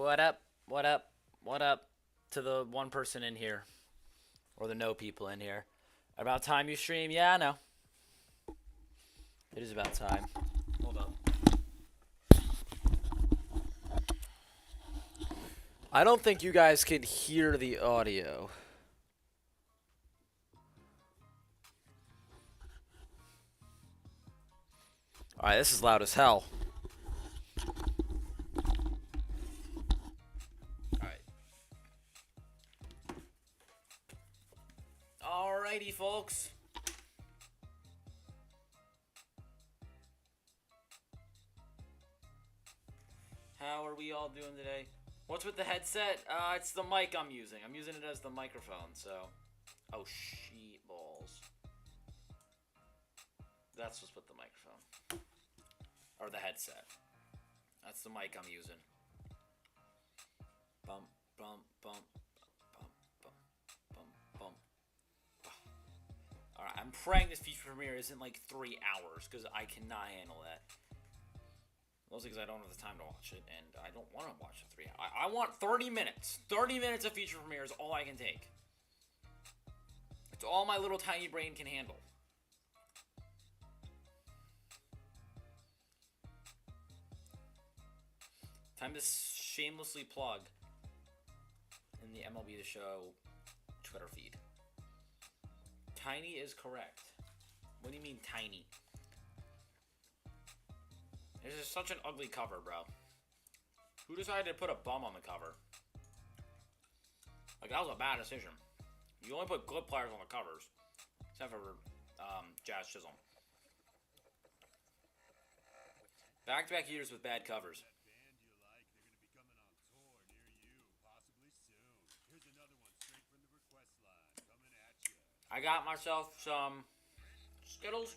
What up? What up? What up to the one person in here, or the no people in here? About time you stream? Yeah, I know. It is about time. Hold up. I don't think you guys can hear the audio. Alright, this is loud as hell. Alright. Alrighty, folks. How are we all doing today? What's with the headset? It's the mic I'm using. I'm using it as the microphone, so... Oh, shit balls. That's what's with the microphone. Or the headset. That's the mic I'm using. Bump, bump, bump, bump, bump, bump, bump. Alright, I'm praying this feature premiere isn't like 3 hours, because I cannot handle that. Mostly because I don't have the time to watch it, and I don't want to watch it 3 hours. I want 30 minutes. 30 minutes of feature premiere is all I can take. It's all my little tiny brain can handle. Time to shamelessly plug in the MLB The Show Twitter feed. Tiny is correct. What do you mean tiny? This is such an ugly cover, bro. Who decided to put a bum on the cover? Like, that was a bad decision. You only put good players on the covers. Except for Jazz Chisholm. Back-to-back years with bad covers. I got myself some Skittles.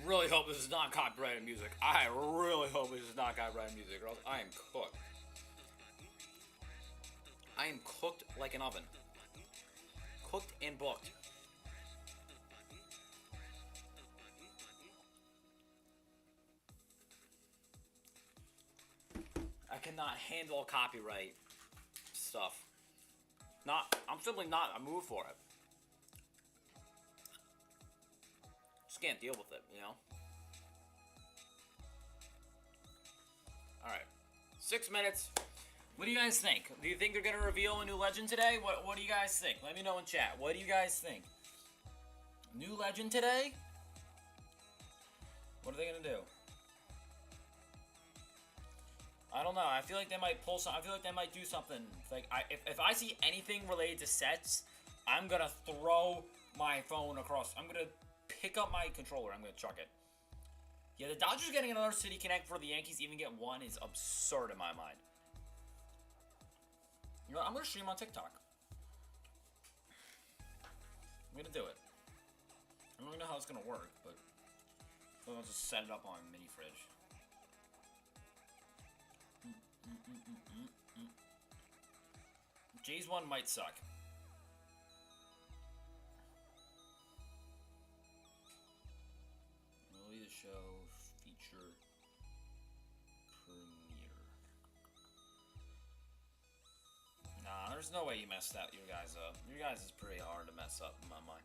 Really hope this is not copyrighted music. I really hope this is not copyrighted music, or else I am cooked. I am cooked like an oven. Cooked and booked. I cannot handle copyright stuff. I'm simply not a mood for it. Just can't deal with it, you know? Alright. 6 minutes. What do you guys think? Do you think they're gonna reveal a new legend today? What do you guys think? Let me know in chat. What do you guys think? New legend today? What are they gonna do? I don't know. I feel like they might pull some. I feel like they might do something. Like, if I see anything related to sets, I'm gonna throw my phone across. I'm gonna pick up my controller. I'm gonna chuck it. Yeah, the Dodgers getting another City Connect before the Yankees even get one is absurd in my mind. You know what? I'm gonna stream on TikTok. I'm gonna do it. I don't really know how it's gonna work, but I'll just set it up on mini fridge. Jay's one might suck. MLB The Show feature premiere. Nah, there's no way you messed that you guys up. You guys is pretty hard to mess up in my mind.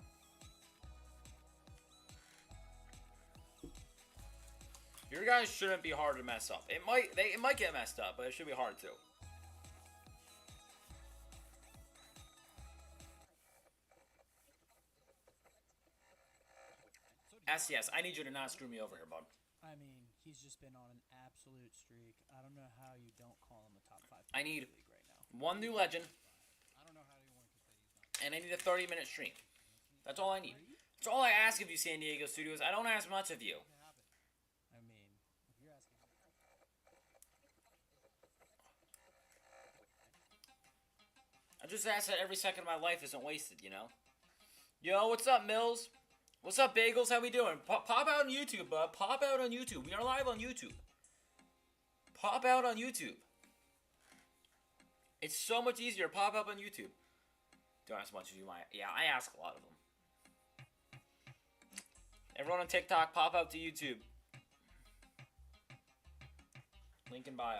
Your guys shouldn't be hard to mess up. It might get messed up, but it should be hard too. SCS, I need you to not screw me over here, bud. I mean, he's just been on an absolute streak. I don't know how you don't call him a top 5 I need league right now. one new legend, I don't know how anyone can say he's not. and I need a 30-minute stream. That's all I need. That's all I ask of you, San Diego Studios. I don't ask much of you. I mean, if you're asking. I just ask that every second of my life isn't wasted, you know? Yo, what's up, Mills? What's up, Bagels? How we doing? Pop out on YouTube, bud. Pop out on YouTube. We are live on YouTube. Pop out on YouTube. It's so much easier. Pop up on YouTube. Don't ask much as you might. Yeah, I ask a lot of them. Everyone on TikTok, pop out to YouTube. Link in bio.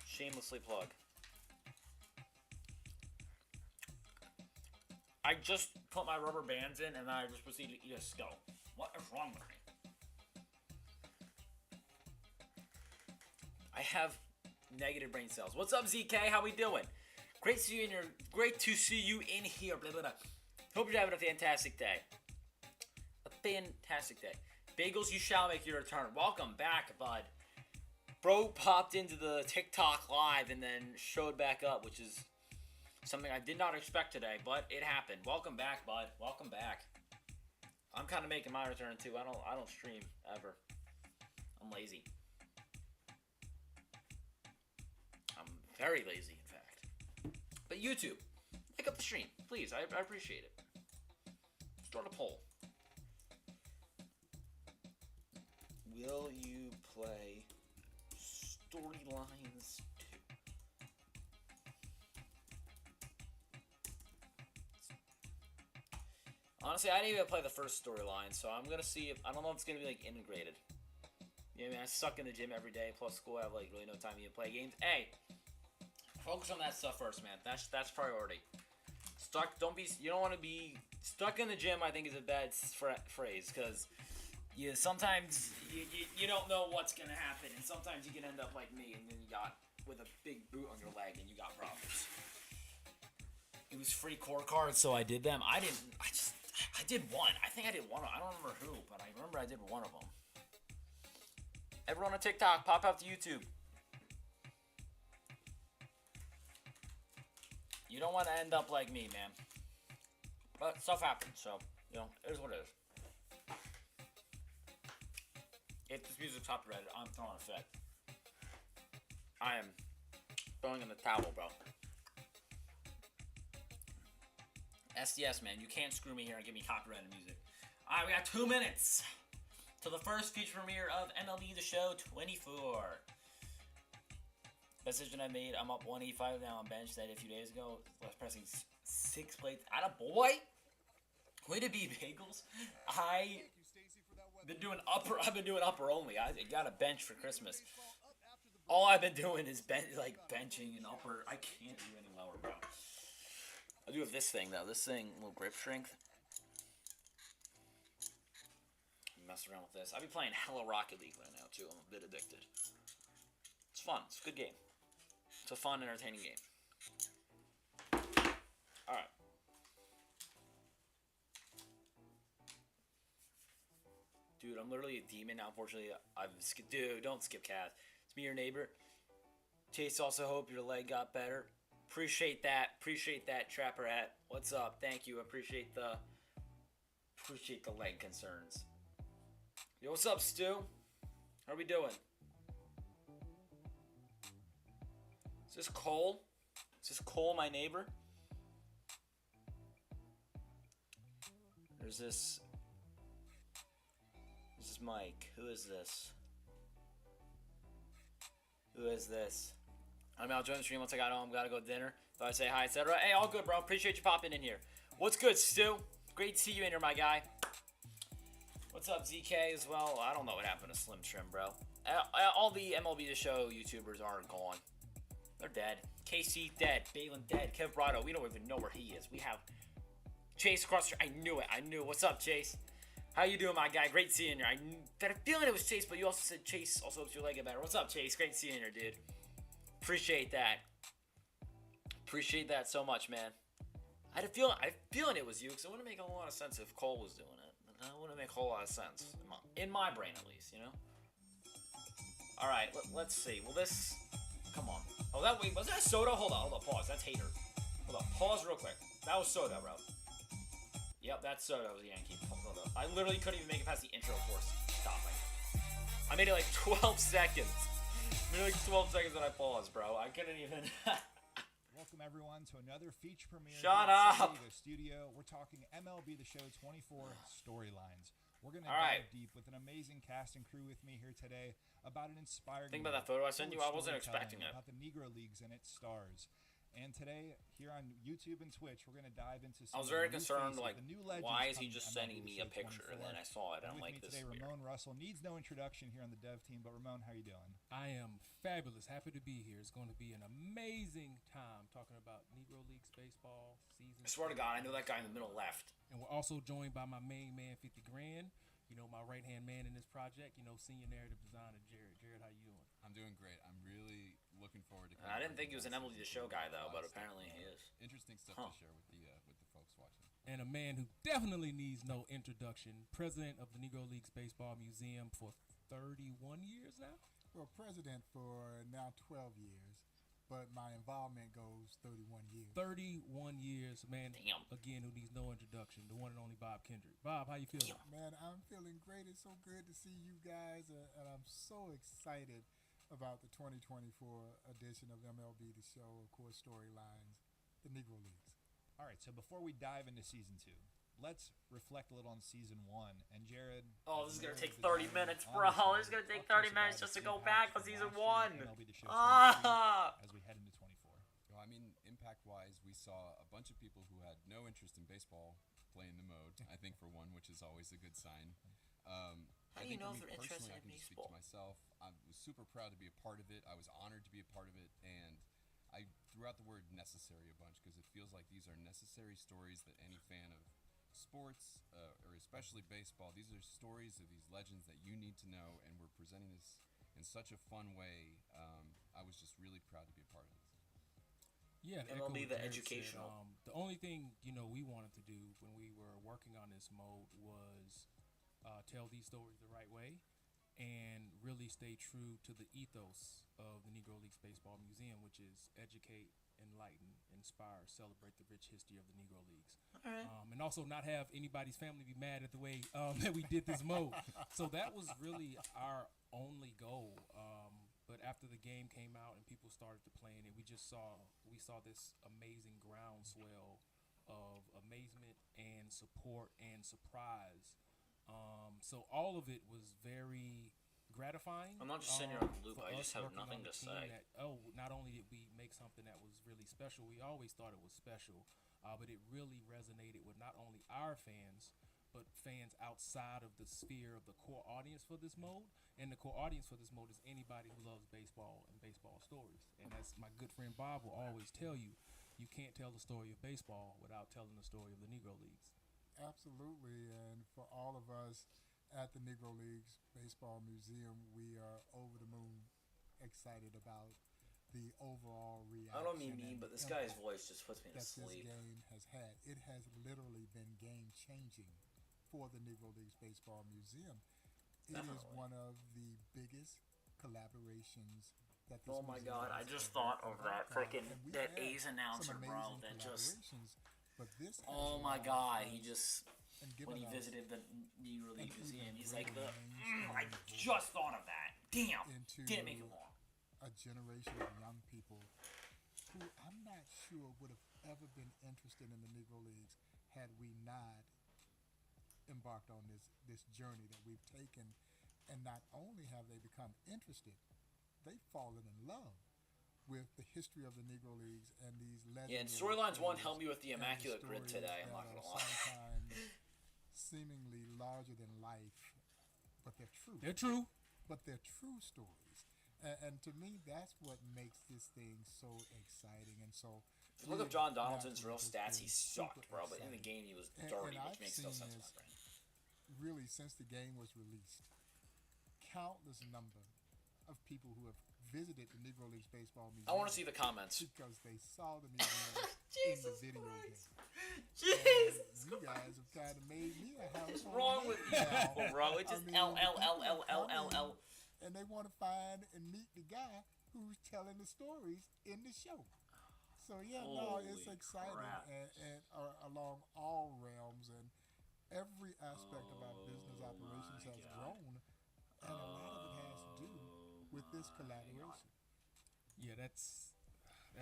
Shamelessly plug. I just put my rubber bands in and then I just proceeded to eat a skull. What is wrong with me? I have negative brain cells. What's up, ZK? How we doing? Great to see you in here. Great to see you in here. Blah, blah, blah. Hope you're having a fantastic day. A fantastic day. Bagels, you shall make your return. Welcome back, bud. Bro popped into the TikTok live and then showed back up, which is something I did not expect today, but it happened. Welcome back, bud. Welcome back. I'm kind of making my return too. I don't stream ever. I'm lazy. I'm very lazy, in fact. But YouTube, pick up the stream, please. I appreciate it. Start a poll. Will you play Storylines 2? Honestly, I didn't even play the first storyline, so I'm gonna see if I don't know if it's gonna be like integrated. You know what I mean? I suck in the gym every day, plus school. I have like really no time to even play games. Hey, focus on that stuff first, man. That's priority. You don't want to be stuck in the gym. I think is a bad phrase because sometimes you don't know what's gonna happen, and sometimes you can end up like me, and then you got with a big boot on your leg, and you got problems. It was free core cards, so I did them. I did one. I think I did one. I don't remember who, but I remember I did one of them. Everyone on TikTok, pop out to YouTube. You don't want to end up like me, man. But stuff happens, so, it is what it is. If this music's copyrighted, I'm throwing a fit. I am throwing in the towel, bro. SDS, man, you can't screw me here and give me copyrighted music. Alright, we got 2 minutes to the first feature premiere of MLB The Show 24. Best decision I made. I'm up 185 now on bench. That a few days ago. Was pressing 6 plates. Atta boy. Way to be, Bagels. I've been doing upper only. I got a bench for Christmas. All I've been doing is benching and upper. I can't do any lower, bro. I do have this thing though. This thing, little grip strength. Mess around with this. I'll be playing hella Rocket League right now too. I'm a bit addicted. It's fun. It's a good game. It's a fun, entertaining game. All right. Dude, I'm literally a demon now. Unfortunately, dude, don't skip Cass. It's me, your neighbor. Chase, also hope your leg got better. Appreciate that, Trapper Hat. What's up? Thank you. Appreciate the leg concerns. Yo, what's up, Stu? How are we doing? Is this Cole? Is this Cole, my neighbor? Or is this Mike? Who is this? Who is this? I'll join the stream once I got home. Gotta go to dinner. Thought I'd say hi, etc. Hey, all good, bro. Appreciate you popping in here. What's good, Stu? Great to see you in here, my guy. What's up, ZK as well? I don't know what happened to Slim Trim, bro. All the MLB The Show YouTubers are gone. They're dead. KC dead. Balin dead. Kev Brado, we don't even know where he is. We have Chase Crusher. I knew it. What's up, Chase? How you doing, my guy? Great seeing you. I had a feeling it was Chase, but you also said Chase also hopes your leg get better. What's up, Chase? Great seeing you, dude. Appreciate that. Appreciate that so much, man. I had a feeling it was you, because it wouldn't make a whole lot of sense if Cole was doing it. It wouldn't make a whole lot of sense. In my brain, at least, Alright, let's see. Will this... Come on. Oh, was that Soda? Hold on, pause. That's Hater. Hold on, pause real quick. That was Soda, bro. Yep, that's Soda. That was a Yankee. Hold up. I literally couldn't even make it past the intro before stopping. I made it like 12 seconds. I made it like 12 seconds when I paused, bro. I couldn't even... Welcome everyone to another feature premiere. Shut up! Studio. We're talking MLB The Show 24 storylines. We're gonna dive deep with an amazing cast and crew with me here today about an inspiring. Think about that photo I sent you. I wasn't expecting it. About the Negro Leagues and its stars. And today, here on YouTube and Twitch, we're going to dive into some I was of very the new concerned, faces, like, the new legends why is he coming to just MLB sending The me Show a picture? And 24. then I saw it. And I'm with like, me this today, is weird. Ramon Russell needs no introduction here on the dev team, but Ramon, how you doing? I am fabulous. Happy to be here. It's going to be an amazing time talking about Negro Leagues baseball season. I swear to God, I know that guy in the middle left. And we're also joined by my main man, 50 Grand. You know, my right-hand man in this project. You know, senior narrative designer, Jared. Jared, how you doing? I'm doing great. I'm really looking forward to. I didn't think he was an MLB The Show guy though, but apparently he is. Interesting stuff Huh. to share with the folks watching. And a man who definitely needs no introduction. President of the Negro Leagues Baseball Museum for 31 years now. Well, president for now 12 years, but my involvement goes 31 years. 31 years, man. Damn. Again, who needs no introduction. The one and only Bob Kendrick. Bob, how you feeling? Man, I'm feeling great. It's so good to see you guys, and I'm so excited about the 2024 edition of MLB The Show, of course, storylines, the Negro Leagues. All right, so before we dive into Season 2, let's reflect a little on Season 1. And Jared... Oh, this is gonna as take narrative 30 minutes, designer bro. on This is gonna take talk to 30 us minutes about just to its go impact back on from Season last year 1. MLB The Show Ah! 23 as we head into 24. Well, I mean, impact-wise, we saw a bunch of people who had no interest in baseball playing the mode. I think for one, which is always a good sign. How do you know if they're interested in I can just speak baseball? to myself. I was super proud to be a part of it. I was honored to be a part of it, and I threw out the word necessary a bunch because it feels like these are necessary stories that any fan of sports, or especially baseball, these are stories of these legends that you need to know, and we're presenting this in such a fun way. I was just really proud to be a part of this. Yeah, to MLB echo what the Jared educational. said, the only thing we wanted to do when we were working on this mode was tell these stories the right way and really stay true to the ethos of the Negro Leagues Baseball Museum, which is educate, enlighten, inspire, celebrate the rich history of the Negro Leagues. Alright. And also not have anybody's family be mad at the way that we did this mode. So that was really our only goal. But after the game came out and people started to play in it, we saw this amazing groundswell of amazement and support and surprise. So all of it was very gratifying. I'm not just sitting here on the loop, for I us just have working on nothing a to team say. not only did we make something that was really special, we always thought it was special, but it really resonated with not only our fans, but fans outside of the sphere of the core audience for this mode. And the core audience for this mode is anybody who loves baseball and baseball stories. And as my good friend Bob will always tell you, you can't tell the story of baseball without telling the story of the Negro Leagues. Absolutely, and for all of us at the Negro Leagues Baseball Museum, we are over the moon excited about the overall reaction. I don't mean and but this guy's impact voice just puts me to that this sleep. game has had. It has literally been game-changing for the Negro Leagues Baseball Museum. It is Definitely. one of the biggest collaborations that this Oh my museum God, I has just ever thought of that embarked on. freaking And we've that had A's some announcer, bro. amazing That just collaborations, but this has oh my allowed God, he us just and when given he us visited the Negro League an Museum, even he's like greater the range I of just thought of that. Damn, into didn't make it long. a generation of young people who I'm not sure would have ever been interested in the Negro Leagues had we not embarked on this journey that we've taken. And not only have they become interested, they've fallen in love with the history of the Negro Leagues and these legends. Yeah, and Storylines 1 helped me with the Immaculate Grid today, I'm not gonna lie. Sometimes seemingly larger than life, but they're true. They're true. But they're true stories. And to me, that's what makes this thing so exciting. And so, If you look up John Donaldson's naturally real just stats, been he sucked, super bro. But in the exciting. game, he was And dirty, I've which makes no seen sense in this my brain. really since the game was released. Countless number of people who have visited the Negro Leagues Baseball Museum. I want to see the comments. because they saw the Negro in the Jesus video Christ. game. Jesus You guys have kind of made me a house. What's wrong with you people, bro? It's just L L L L L L L. And they want to find and meet the guy who's telling the stories in the show. So yeah, no, it's Holy exciting crap. and along all realms and every aspect of our business Oh operations my has God. grown, and a lot of it has to do with this collaboration. Yeah, that's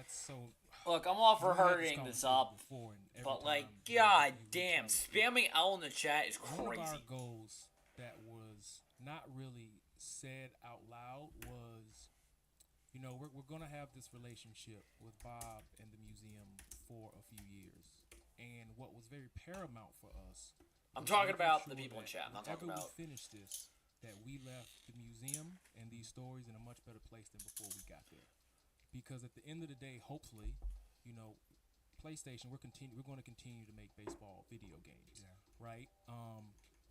so. Look, I'm all for We've had hurrying this conversation up, before, and every but like, time, god we damn, try to- spamming L in the chat is One of our crazy. goals that was not really said out loud was we're gonna have this relationship with Bob and the museum for a few years, and what was very paramount for us. I'm was talking making about the sure people in that chat. I'm not talking whenever about. we finished this, that we left the museum and these stories in a much better place than before we got there. Because at the end of the day, hopefully, PlayStation, we're going to continue to make baseball video games, right?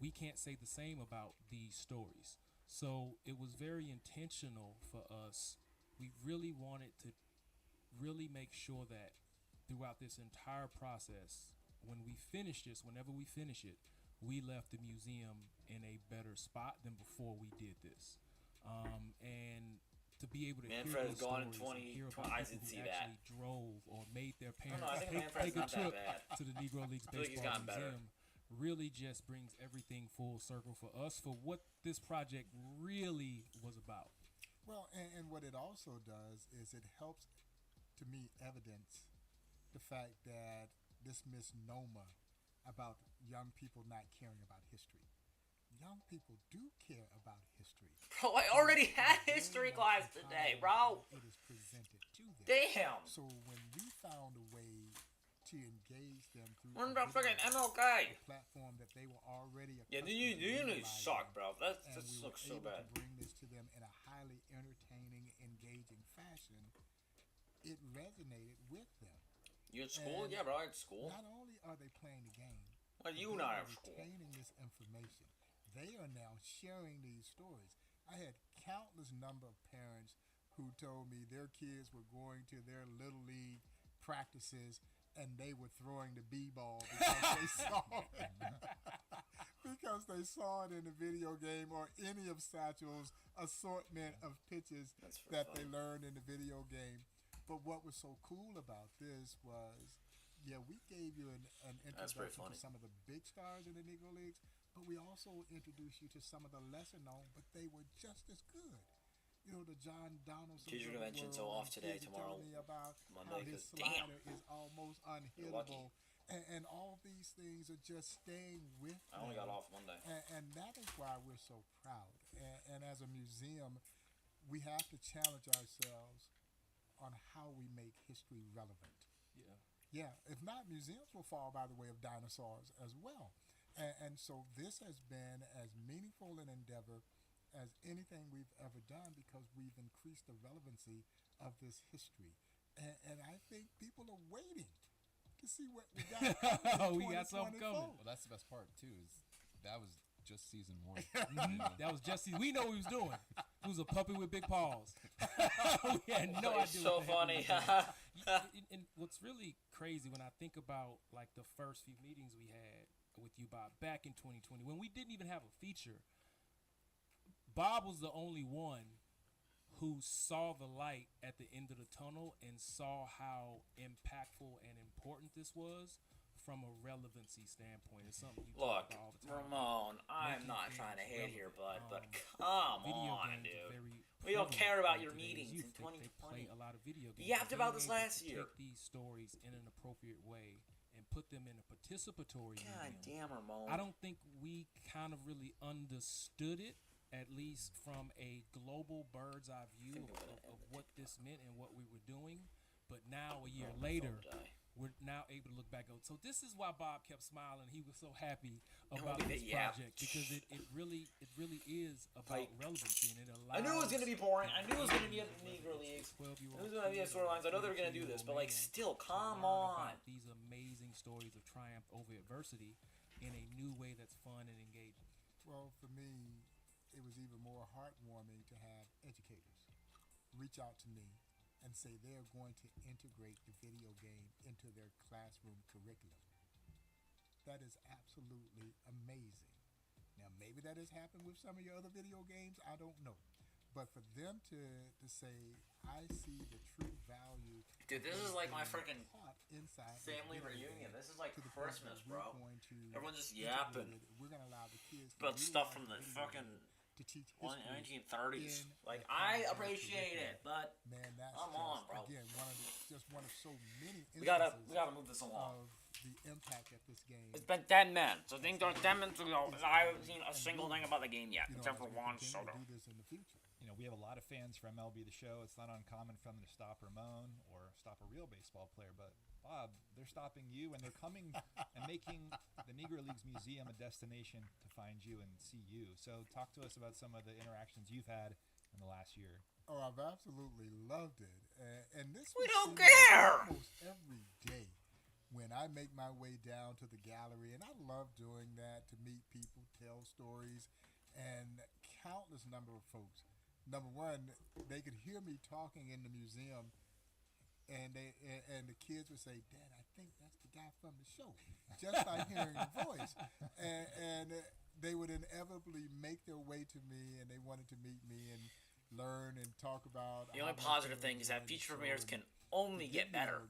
We can't say the same about these stories. So it was very intentional for us. We really wanted to really make sure that throughout this entire process, when we finish this, whenever we finish it, we left the museum in a better spot than before we did this. And to be able to Manfred hear is these gone in stories and 20 hear about I people didn't see who that. actually drove or made their No, parents I think Manfred's take a not that trip bad. to the Negro Leagues I feel like he's Baseball gotten better. Museum really just brings everything full circle for us for what this project really was about. Well, and what it also does is it helps, to me, evidence the fact that this misnomer about young people not caring about history. Young people do care about history. Bro, I already had Very history much class in today, how bro. It is presented to them. Damn. So when we found a way to engage them through What a about video, freaking MLK? a platform that they were already Yeah, accustomed you to need utilizing, suck, bro. That and we looks were so able bad. to bring this to them in a highly entertaining, engaging fashion. It resonated with them. You at school? And Yeah, bro. I at school. Not only are they playing the game, Why you they not are at school? retaining this information. They are now sharing these stories. I had countless number of parents who told me their kids were going to their little league practices and they were throwing the b-ball because they saw it. Because they saw it in the video game or any of Satchel's assortment of pitches That's for that fun. they learned in the video game. But what was so cool about this was, yeah, we gave you an That's pretty introduction funny. to some of the big stars in the Negro Leagues, but we also introduced you to some of the lesser known, but they were just as good. You know, the John Donaldson. Teacher of the convention's world, off today, kids tomorrow, telling me about how Monday, his 'cause damn. slider is almost lucky. unhittable. And all these things are just staying with I only them. got off Monday. And that is why we're so proud. And as a museum, we have to challenge ourselves on how we make history relevant. Yeah. Yeah, if not, museums will fall by the way of dinosaurs as well. And so this has been as meaningful an endeavor as anything we've ever done because we've increased the relevancy of this history. And I think people are waiting to see what we got. Oh, we got something coming. Well, that's the best part too. Is that was just season one. That was just we know what he was doing. He was a puppy with big paws. We had no It's idea. so what the heck funny. we were doing. And what's really crazy when I think about like the first few meetings we had with you, Bob, back in 2020, when we didn't even have a feature, Bob was the only one who saw the light at the end of the tunnel and saw how impactful and important this was from a relevancy standpoint. It's something you Look, talk about all the time. Ramon, I'm Making not things trying to hate here, bud, relevant. but come Video on, games are dude. very We don't prevalent care about in your today's meetings youth. in They 2020. play a lot of video games. You yapped Being about this able last to year. Take these stories in an appropriate way and put them in a participatory God medium. damn, Ramon. I don't think we kind of really understood it, at least from a global bird's eye view think I'm gonna of end the what this meant and what we were doing. But now, a year Oh, my later, phone died. we're now able to look back on. So this is why Bob kept smiling. He was so happy And about we'll this leave it, yeah. project because it really is about Like, relevancy, and it allows. I knew it was gonna be boring. I knew it was gonna be at the Negro Leagues. 12-year-old It was gonna be a storylines. I know they were gonna do this, but like, still, come on. These amazing stories of triumph over adversity in a new way that's fun and engaging. Well, for me, it was even more heartwarming to have educators reach out to me and say they're going to integrate the video game into their classroom curriculum. That is absolutely amazing. Now, maybe that has happened with some of your other video games. I don't know. But for them to say, I see the true value. Dude, this is like my freaking taught inside family the video reunion. game This is like to the point Christmas, where bro. we're going to Everyone's just integrate yapping it. We're going to allow the kids to about stuff utilize from the video fucking game to teach history 1930s. in Like, the I content appreciate curriculum. it, but Man, that's Come just, on, bro. again, one of so many we gotta instances move this along. of the impact that this game. It's been 10 minutes. I think there's 10 minutes ago. I haven't seen a single thing about the game yet, you know, except as for we Juan continue Soto. to do this in the future. we have a lot of fans for MLB The Show. It's not uncommon for them to stop Ramon or stop a real baseball player. But, Bob, they're stopping you, and they're coming and making the Negro Leagues Museum a destination to find you and see you. So talk to us about some of the interactions you've had in the last year. Oh, I've absolutely loved it. And this We would don't seem like care! almost every day when I make my way down to the gallery, and I love doing that, to meet people, tell stories, and countless number of folks. Number one, they could hear me talking in the museum, and the kids would say, "Dad, I think that's the guy from the show," just by hearing the voice. And they would inevitably make their way to me, and they wanted to meet me and learn and talk about. The only positive thing is that feature premieres can only get better.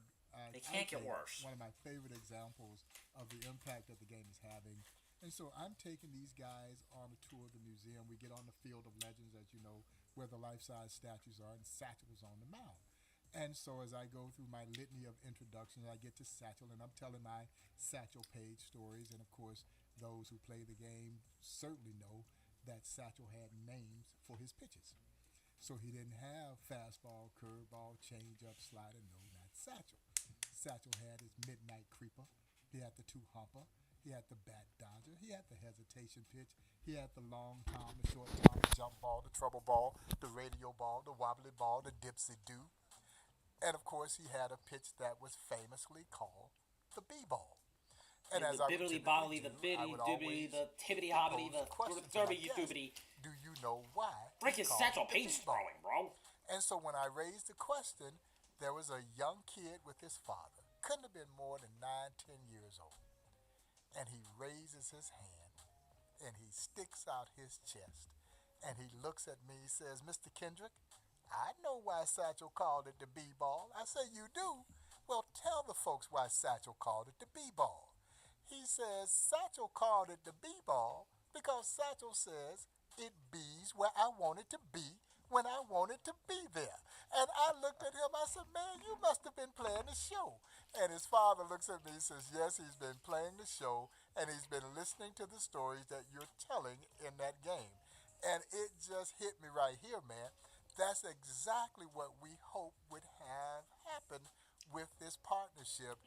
They can't get worse. One of my favorite examples of the impact that the game is having. And so I'm taking these guys on a tour of the museum. We get on the Field of Legends, as you know, where the life-size statues are, and Satchel's on the mound. And so as I go through my litany of introductions, I get to Satchel, and I'm telling my Satchel Paige stories. And, of course, those who play the game certainly know that Satchel had names for his pitches. So he didn't have fastball, curveball, changeup, slider. No, not Satchel. Satchel had his midnight creeper. He had the two-humper. He had the bat dodger. He had the hesitation pitch. He had the long tom, the short tom, the jump ball, the trouble ball, the radio ball, the wobbly ball, the dipsy-do. And, of course, he had a pitch that was famously called the B-ball. And as the I would bibbly typically bobbly, the do, biddy I would dibbity, always the tibbity hobbity, pose the questions to thurby my guests. thoobity. Do you know why? Rick he is called Satchel it the Paige B-ball? throwing, bro. And so when I raised the question, there was a young kid with his father. Couldn't have been more than 9, 10 years old. And he raises his hand, and he sticks out his chest, and he looks at me, he says, "Mr. Kendrick, I know why Satchel called it the B-ball." I say, "You do? Well, tell the folks why Satchel called it the B-ball." He says, "Satchel called it the B-ball because Satchel says it bees where I want it to be when I want it to be there." And I looked at him, I said, "Man, you must have been playing the show." And his father looks at me and says, "Yes, he's been playing the show, and he's been listening to the stories that you're telling in that game." And it just hit me right here, man. That's exactly what we hope would have happened with this partnership.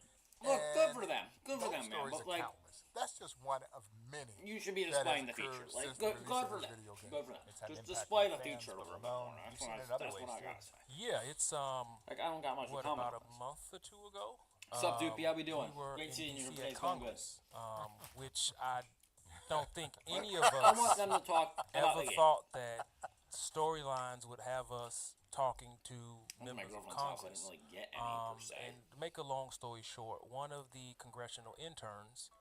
Look, good And for them. Good for those them, man. stories But, are like, countless. That's just one of many. you should be that displaying has the feature. occurred Like, since good, the good release for of them. this video game. Good for them. It's had an Just impact display on the fans, feature a but little bit Ramon, more. you've seen it in other That's ways, what I too. gotta say. Yeah, it's Like, I don't got much to what, comment about on a this. month or two ago. What's up, Doopy? How we doing? We were Great in seeing you. DC Everything's at going good. Congress, which I don't think any of I want us them to talk about ever the game. thought that storylines would have us talking to I went to my members of girlfriend's house. I Congress. didn't really get any per se. And to make a long story short, one of the congressional interns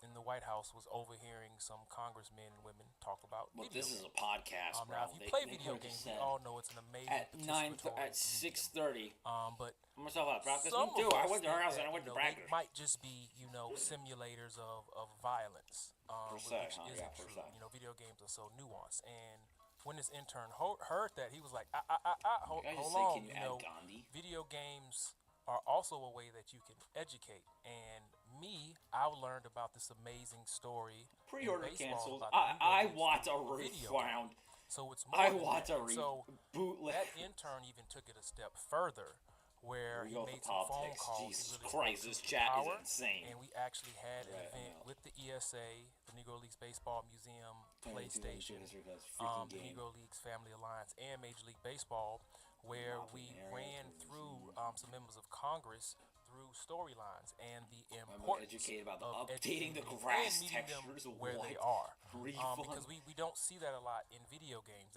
in the White House was overhearing some congressmen and women talk about Look, video this is games. a podcast, bro. Now, if you play video could've games, said we all know it's an amazing at participatory at 6:30. But I'm myself out practice. some Me too. of I us went to her think house that, and I went to they practice. might just be, simulators of violence, Per which se, huh? isn't Yeah, per true. se. Video games are so nuanced. And when this intern heard that, he was like, hold I just hold say, on, can you add Gandhi? video games are also a way that you can educate. And I learned about this amazing story. in Pre-order baseball canceled. about the Negro I Leagues want a through video game. refound. So it's more I than want that. a So bootleg. that intern even took it a step further, where We he go with made the some phone politics. calls. Jesus He really Christ, spoke this to chat is power, insane. And we actually had an Right, event no. with the ESA, the Negro Leagues Baseball Museum, PlayStation, the Negro Leagues Family Alliance, and Major League Baseball, where we ran through some members of Congress through storylines and the I'm importance educated about the of updating the educating grass and meeting textures. them where they What? are. Refund. Because we don't see that a lot in video games.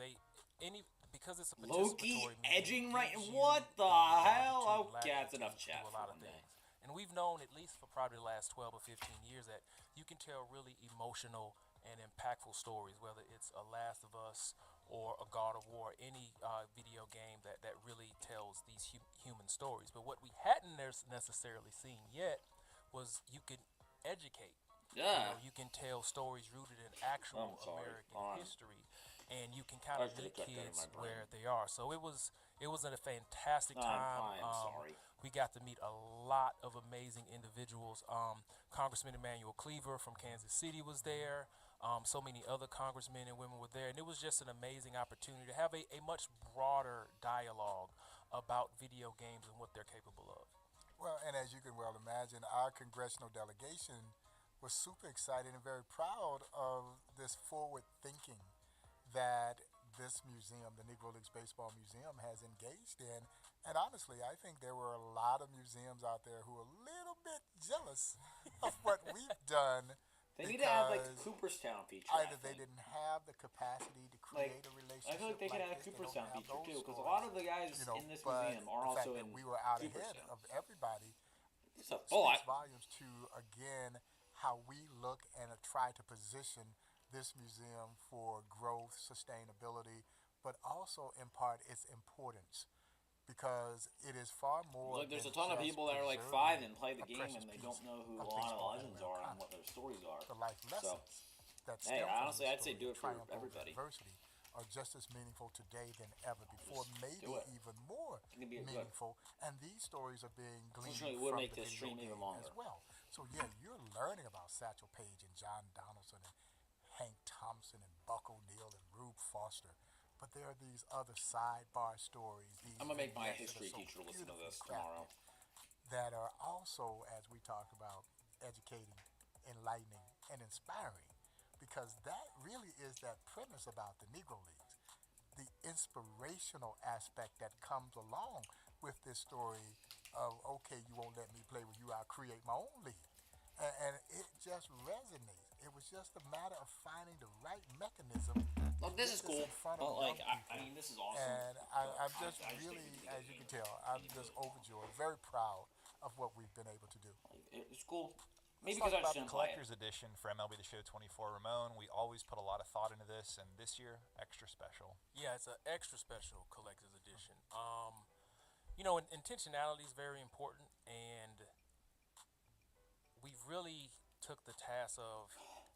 Because it's a Low-key participatory medium, edging it right. gives you What the opportunity hell? to Okay, that's latitude enough to chat do a for lot of one day. things. And we've known, at least for probably the last 12 or 15 years, that you can tell really emotional and impactful stories, whether it's a Last of Us or a God of War, any video game that really tells these human stories. But what we hadn't necessarily seen yet was you can educate. Yeah. You can tell stories rooted in actual I'm sorry. American history, and you can kind I of should've meet kept that in kids my brain. where they are. So it was a fantastic time. I am sorry. We got to meet a lot of amazing individuals. Congressman Emmanuel Cleaver from Kansas City was there. So many other congressmen and women were there, and it was just an amazing opportunity to have a much broader dialogue about video games and what they're capable of. Well, and as you can well imagine, our congressional delegation was super excited and very proud of this forward thinking that this museum, the Negro Leagues Baseball Museum, has engaged in. And honestly, I think there were a lot of museums out there who are a little bit jealous of what we've done. They need to have like the because Cooperstown feature. either I they think. didn't have the capacity to create a relationship. I feel like they could add a this. They don't Cooperstown have feature those too, because a stories, lot of the guys you know, in this but museum are the also fact in that we were out ahead Cooperstown. of everybody So, speaks volumes to, again, how we look and try to position this museum for growth, sustainability, but also in part its importance, because it is far more. Look, there's a than ton of just people that are like preserving 5 and play the a game precious and they piece don't know who a of lot of baseball legends and are and Americana. what their stories are. The life So, lessons that hey, stem from honestly, this I'd say story, do the it for triumph over everybody. adversity, are just as meaningful today than ever before, Just maybe do it. even more It can be good. meaningful. And these stories are being gleaned Essentially, it would from make the this video stream even game longer. as well. So yeah, you're learning about Satchel Paige and John Donaldson and Hank Thompson and Buck O'Neill and Rube Foster. But there are these other sidebar stories. These I'm gonna make my vignettes that history are so teacher listen to beautifully this tomorrow. crafted, that are also, as we talk about, educating, enlightening, and inspiring. Because that really is that premise about the Negro Leagues. The inspirational aspect that comes along with this story of, okay, you won't let me play with you, I'll create my own league. And it just resonates. It was just a matter of finding the right mechanism. Look, this is Get cool, in front of but like, young I people. mean, this is awesome. And but I'm just I just think really, we need to as get you can into it. tell, I'm We need to just do it. overjoyed, very proud of what we've been able to do. It's cool. Maybe Let's because I talk just about the didn't play it. collector's edition for MLB The Show 24. Ramon, we always put a lot of thought into this, and this year, extra special. Yeah, it's an extra special collector's edition. Intentionality is very important, and we really took the task of,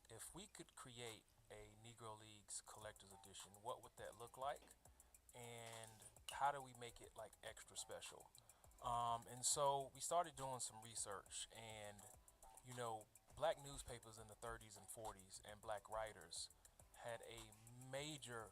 if we could create a Negro Leagues collector's edition, what would that look like, and how do we make it like extra special? And so we started doing some research, and black newspapers in the 30s and 40s and black writers had a major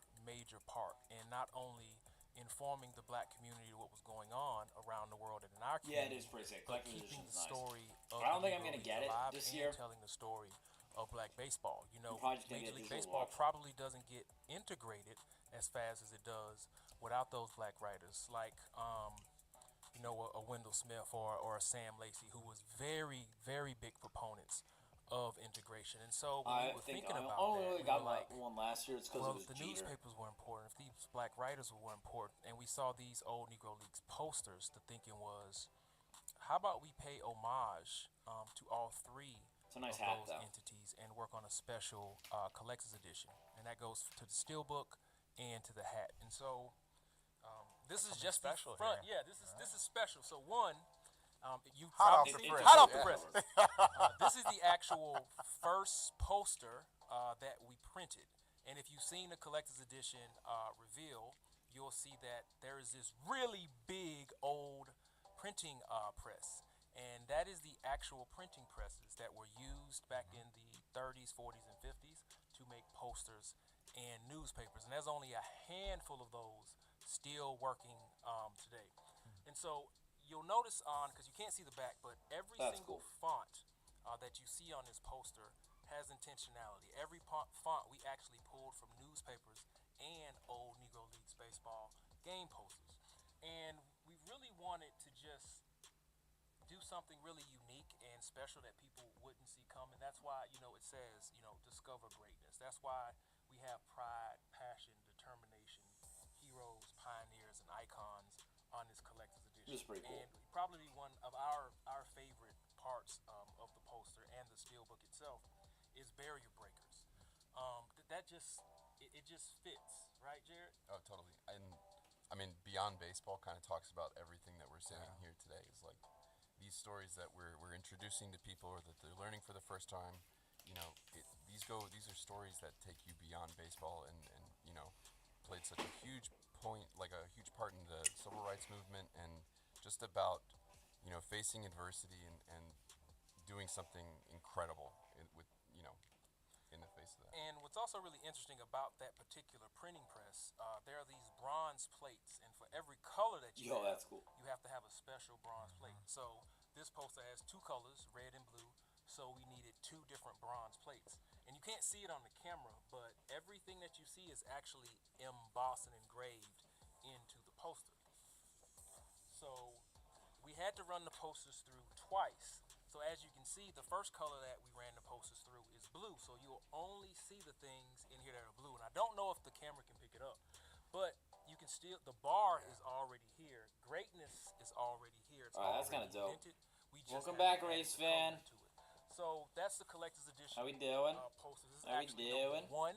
part in not only informing the black community what was going on around the world and in our Yeah, community, it is pretty sick. but Collector's keeping edition's the nice. story of I don't the think I'm Negro gonna Leagues get it alive this and year. telling the story of black baseball. probably just gonna Major get League Digital Baseball Watch. probably doesn't get integrated as fast as it does without those black writers, like a Wendell Smith or a Sam Lacey, who was very big proponents of integration. And so when I we were think thinking I about only that, really we got were like, one last year. It's because well, it was if the Jeter. newspapers were important, if these black writers were important, and we saw these old Negro Leagues posters, the thinking was, how about we pay homage to all three It's a nice of hat, those though. entities and work on a special collector's edition, and that goes to the steelbook and to the hat. And so this is just the special front. here. Yeah, this is special. So one, you Hot off probably the press. hot off the Yeah. press. This is the actual first poster that we printed, and if you've seen the collector's edition reveal, you'll see that there is this really big old printing press, and that is the actual printing presses that were used back in the 30s, 40s, and 50s to make posters and newspapers, and there's only a handful of those still working today. And so you'll notice because you can't see the back, but every That's single cool. font that you see on this poster has intentionality. Every font we actually pulled from newspapers and old Negro Leagues baseball game posters. And we really wanted to just do something really unique and special that people wouldn't see coming. That's why, it says, discover greatness. That's why we have pride, passion, determination, heroes, pioneers, and icons on this collector's edition. This is pretty cool. And probably one of our favorite parts of the poster and the steelbook itself is barrier breakers. That just it just fits, right, Jared? Oh, totally. And I mean, Beyond Baseball kind of talks about everything that we're saying here today. Is like these stories that we're introducing to people or that they're learning for the first time. These are stories that take you beyond baseball and played such a huge huge part in the civil rights movement and just about facing adversity and doing something incredible in the face face of that. And what's also really interesting about that particular printing press, there are these bronze plates, and for every color that you have, That's cool. you have to have a special bronze plate. So this poster has 2 colors, red and blue, so we needed 2 different bronze plates. And you can't see it on the camera, but everything that you see is actually embossed and engraved into the poster. So we had to run the posters through twice. So as you can see, the first color that we ran the posters through is blue. So you'll only see the things in here that are blue. And I don't know if the camera can pick it up, but you can still, the bar is already here. Greatness is already here. It's That's already kinda dope. indented. We just Welcome have back, to add race the color fan. to it. So that's the collector's edition. How we doing? Posters. This is How we actually doing? number 1.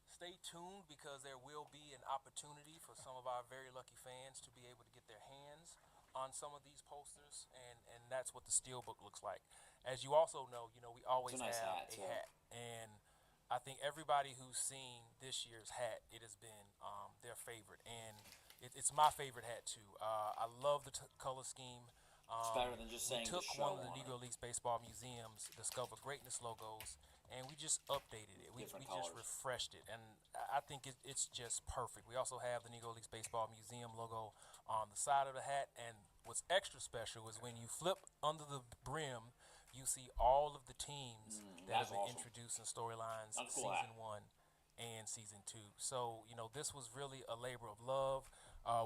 Stay tuned because there will be an opportunity for some of our very lucky fans to be able to get their hands on some of these posters, and that's what the steelbook looks like. As you also know, we always It's a nice have hat, a too. hat, and I think everybody who's seen this year's hat, it has been their favorite, and it's my favorite hat too. I love the color scheme. It's better than just saying We the took show one of the on it. Negro Leagues Baseball Museum's Discover Greatness logos, and we just updated it. We Different just colors. refreshed it, and I think it's just perfect. We also have the Negro Leagues Baseball Museum logo on the side of the hat, and what's extra special is when you flip under the brim, you see all of the teams that that's have been awesome. introduced in storylines That's a cool season hat. 1 and season 2. So this was really a labor of love.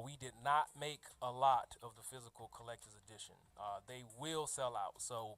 We did not make a lot of the physical collector's edition. They will sell out, so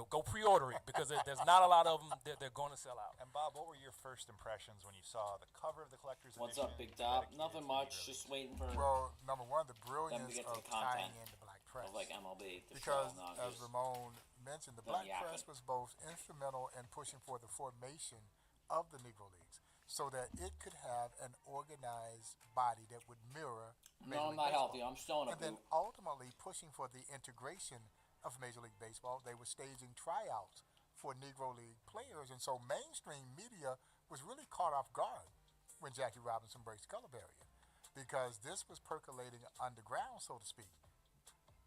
go pre-order it because there's not a lot of them. They're going to sell out. And Bob, what were your first impressions when you saw the cover of the collector's What's edition? up, Big Top? dedicated Nothing to the much. Negro Just Leagues? waiting for Well, number one, the brilliance get to of the content tying in the Black Press. of like MLB The Because, Show. Not as just Ramon mentioned, the them Black yapping. Press was both instrumental in pushing for the formation of the Negro Leagues so that it could have an organized body that would mirror Major No, I'm League not Baseball. healthy. I'm still in a And then boot. ultimately pushing for the integration of Major League Baseball. They were staging tryouts for Negro League players, and so mainstream media was really caught off guard when Jackie Robinson breaks color barrier, because this was percolating underground, so to speak,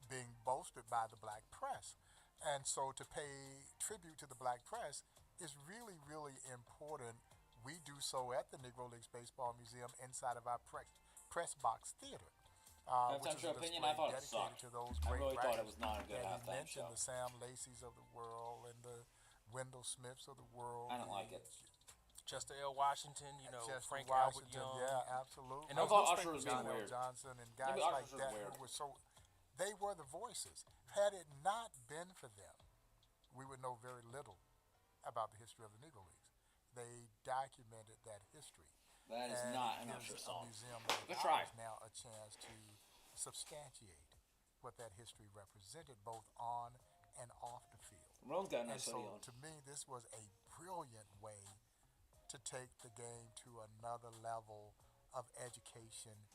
being bolstered by the Black Press. And so to pay tribute to the Black Press is really, really important. We do so at the Negro Leagues Baseball Museum inside of our press box theater. Which Halftime is show a opinion, display I thought it dedicated sucked. to those I great really thought it writers was not a good that he halftime mentioned, show. the Sam Lacey's of the world and the Wendell Smiths of the world. I didn't like it. Chester L. Washington, Chester Frank Albert Washington, Young. yeah, absolutely. And I those thought newspapers, Usher was John being L. weird. Johnson and guys Usher like was that weird. who were so, they were the voices. Had it not been for them, we would know very little about the history of the Negro Leagues. They documented that history. That is And not an it Usher gives song. a museum like Good try. ours now a chance to substantiate what that history represented both on and off the field. Rome's got a And nice hoodie so on. to me, this was a brilliant way to take the game to another level of education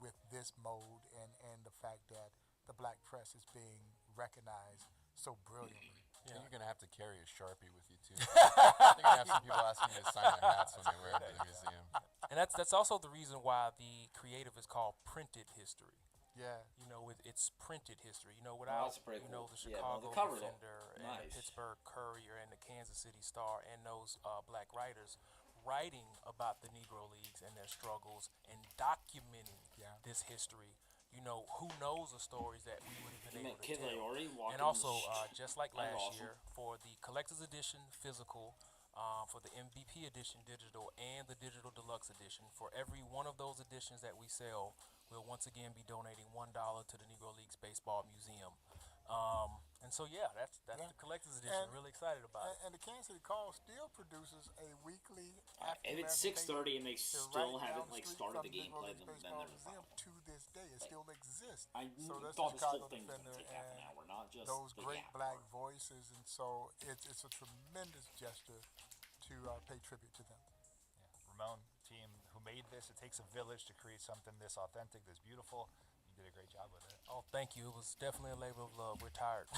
with this mode and the fact that the Black Press is being recognized so brilliantly. And you're gonna have to carry a Sharpie with you too. You're gonna have some people asking you to sign their hats when they wear it to the museum. And that's also the reason why the creative is called printed history. Yeah. It's printed history. Without that's pretty cool. the Yeah, well, Chicago the cover's Defender and nice. the Pittsburgh Courier and the Kansas City Star and those black writers writing about the Negro Leagues and their struggles and documenting this history. Who knows the stories that we would have been You able met to Kid tell. Leori walking And also, the just like That's last awesome. year, for the collector's edition physical, for the MVP edition digital, and the digital deluxe edition, for every one of those editions that we sell, we'll once again be donating $1 to the Negro Leagues Baseball Museum. And so, that's Yeah. the collector's edition. And- Really excited about it. And the Kansas City Call still produces a weekly If it's 6:30 and they still right haven't down the like street started from the game Negro play, Leagues then Baseball there's a Museum problem. to this day. It still exists. I So that's thought the this whole Chicago thing was Defender gonna take half an and hour, not just those the great yap black part. voices, and so it's a tremendous gesture to pay tribute to them. Ramon, team who made this, it takes a village to create something this authentic, this beautiful. You did a great job with it. Oh, thank you. It was definitely a labor of love. We're tired.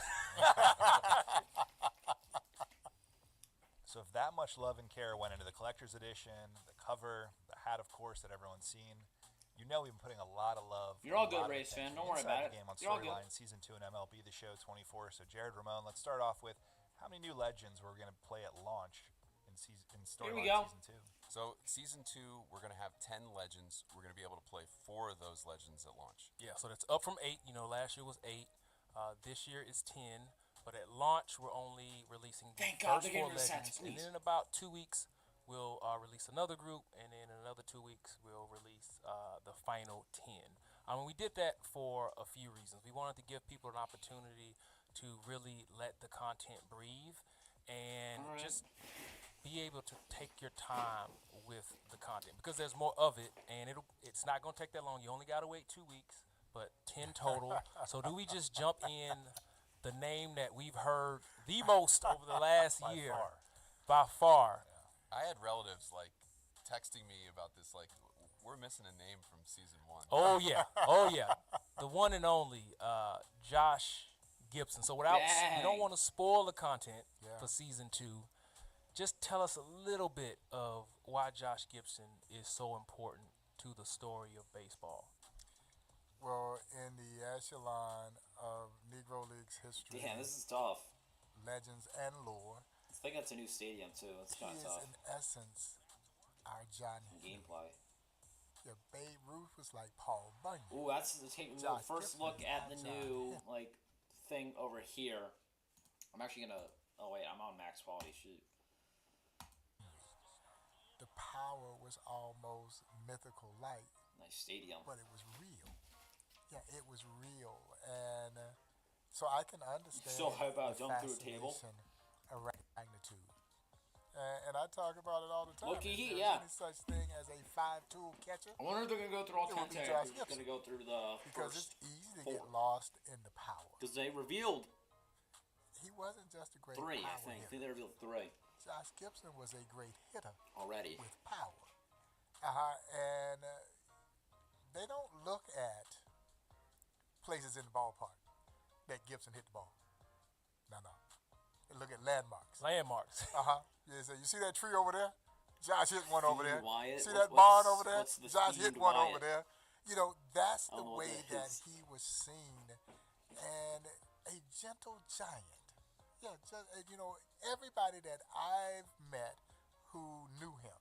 So if that much love and care went into the collector's edition, the cover, the hat, of course, that everyone's seen, we've been putting a lot of love. You're all a good, lot of race fan. attention Don't worry inside about the it. game on You're all good. Storyline Season 2 and MLB The Show 24. So Jared, Ramon, let's start off with how many new legends we're going to play at launch in Here storyline we go. season 2? So season 2, we're gonna have 10 legends. We're gonna be able to play 4 of those legends at launch. Yeah, so that's up from 8. Last year was 8. This year is 10. But at launch, we're only releasing the Thank God first they're 4 getting rid of legends. sets, And please. then in about 2 weeks, we'll release another group. And then in another 2 weeks, we'll release the final 10. We did that for a few reasons. We wanted to give people an opportunity to really let the content breathe and All right. just be able to take your time with the content because there's more of it, and it's not going to take that long. You only got to wait 2 weeks, but 10 total. So do we just jump in the name that we've heard the most over the last year? By far. I had relatives like texting me about this, like, we're missing a name from season 1. Oh yeah. The one and only Josh Gibson. So without, we don't Dang. want to spoil the content Yeah. for season 2. Just tell us a little bit of why Josh Gibson is so important to the story of baseball. Well, in the echelon of Negro League's history, Damn, this is tough. legends, and lore, I think that's a new stadium too. It's he kind of is tough. in essence our John Hughes. Gameplay. Yeah, Babe Ruth was like Paul Bunyan. Ooh, that's taking the Josh first Gibson look at the is new John. like thing over here. I'm actually gonna. Oh wait, I'm on max quality. Shoot. The power was almost mythical light, Nice stadium. but it was real. Yeah, it was real, and so I can understand. So how about the jump through a table? fascination around magnitude. And I talk about it all the time. Look, If he- there's yeah. any such thing as a 5-tool catcher, I wonder if they're gonna go through all It 10 would be tags. Josh It's Gibson. gonna go through the because first it's easy to four. get lost in the power. Because they revealed He wasn't just a great 3, I power think. I hitter. think they revealed 3 Josh Gibson was a great hitter already. with power. And they don't look at places in the ballpark that Gibson hit the ball. No. They look at landmarks. Landmarks. Yeah, so you see that tree over there? Josh hit one over there. Fiend Wyatt? See What's- that barn what's- over there? what's the Josh hit Fiend one Wyatt? over there. That's I the don't know what way that that is. he was seen. And a gentle giant. Yeah, everybody that I've met who knew him,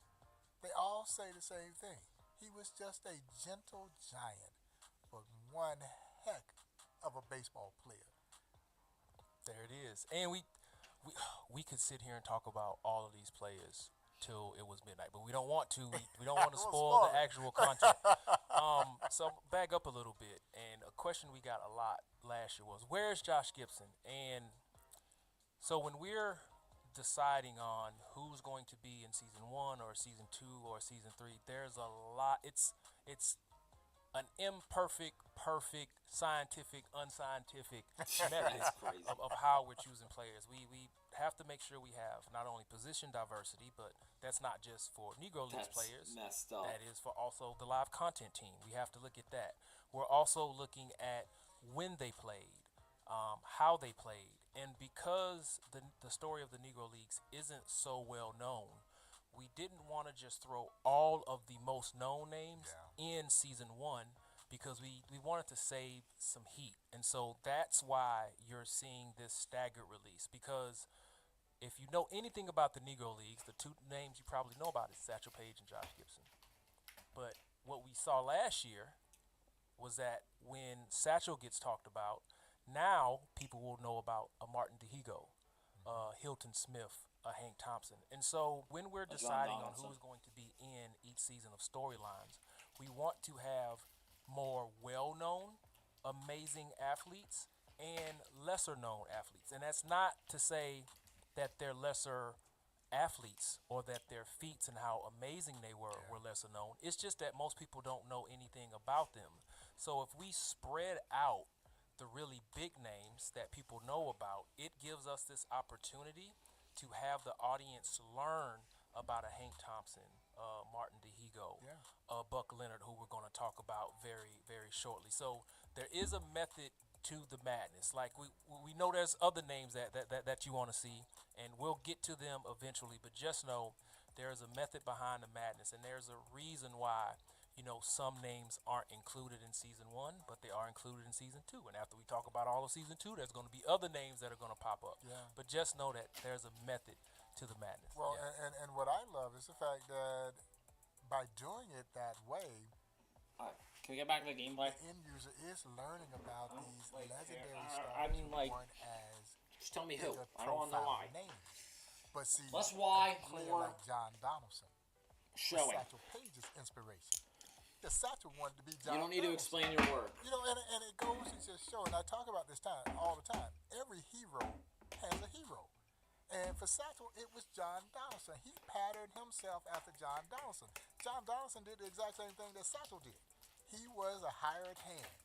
they all say the same thing. He was just a gentle giant, but one heck of a baseball player. There it is. And we could sit here and talk about all of these players till it was midnight, but we don't want to. We don't want to We'll spoil spoil the it. actual content. So back up a little bit. And a question we got a lot last year was, where's Josh Gibson? And so when we're deciding on who's going to be in season 1 or season 2 or season 3, there's a lot. It's an imperfect, perfect, scientific, unscientific method That's crazy. of how we're choosing players. We have to make sure we have not only position diversity, but that's not just for Negro Leagues That's players. messed up. That is for also the live content team. We have to look at that. We're also looking at when they played, how they played. And because the story of the Negro Leagues isn't so well known, we didn't want to just throw all of the most known names in season 1 because we wanted to save some heat. And so that's why you're seeing this staggered release, because if you know anything about the Negro Leagues, the 2 names you probably know about is Satchel Paige and Josh Gibson. But what we saw last year was that when Satchel gets talked about, now people will know about a Martin DeHigo, Hilton Smith, Hank Thompson. And so when we're John deciding on Donaldson. who's going to be in each season of storylines, we want to have more well-known, amazing athletes and lesser-known athletes. And that's not to say that they're lesser athletes or that their feats and how amazing they were lesser known. It's just that most people don't know anything about them. So if we spread out the really big names that people know about, it gives us this opportunity to have the audience learn about a Hank Thompson, Martin DeHigo, Buck Leonard, who we're going to talk about very, very shortly. So there is a method to the madness. Like we know there's other names that you want to see, and we'll get to them eventually. But just know there is a method behind the madness, and there's a reason why some names aren't included in season 1, but they are included in season 2. And after we talk about all of season 2, there's going to be other names that are going to pop up. Yeah. But just know that there's a method to the madness. Well, Yeah. and what I love is the fact that by doing it that way, Alright, can we get back to the gameplay? the end user is learning about these like, legendary I stars mean, who like, weren't as Just tell me who. big a I don't want to know profile why. names. But see, Less why, a player more like John Donaldson Show was it. Satchel Paige's inspiration. The Satchel wanted to be John You don't need to Donaldson. explain your work. And it goes to just show, and I talk about this all the time. Every hero has a hero. And for Satchel, it was John Donaldson. He patterned himself after John Donaldson. John Donaldson did the exact same thing that Satchel did. He was a hired hand.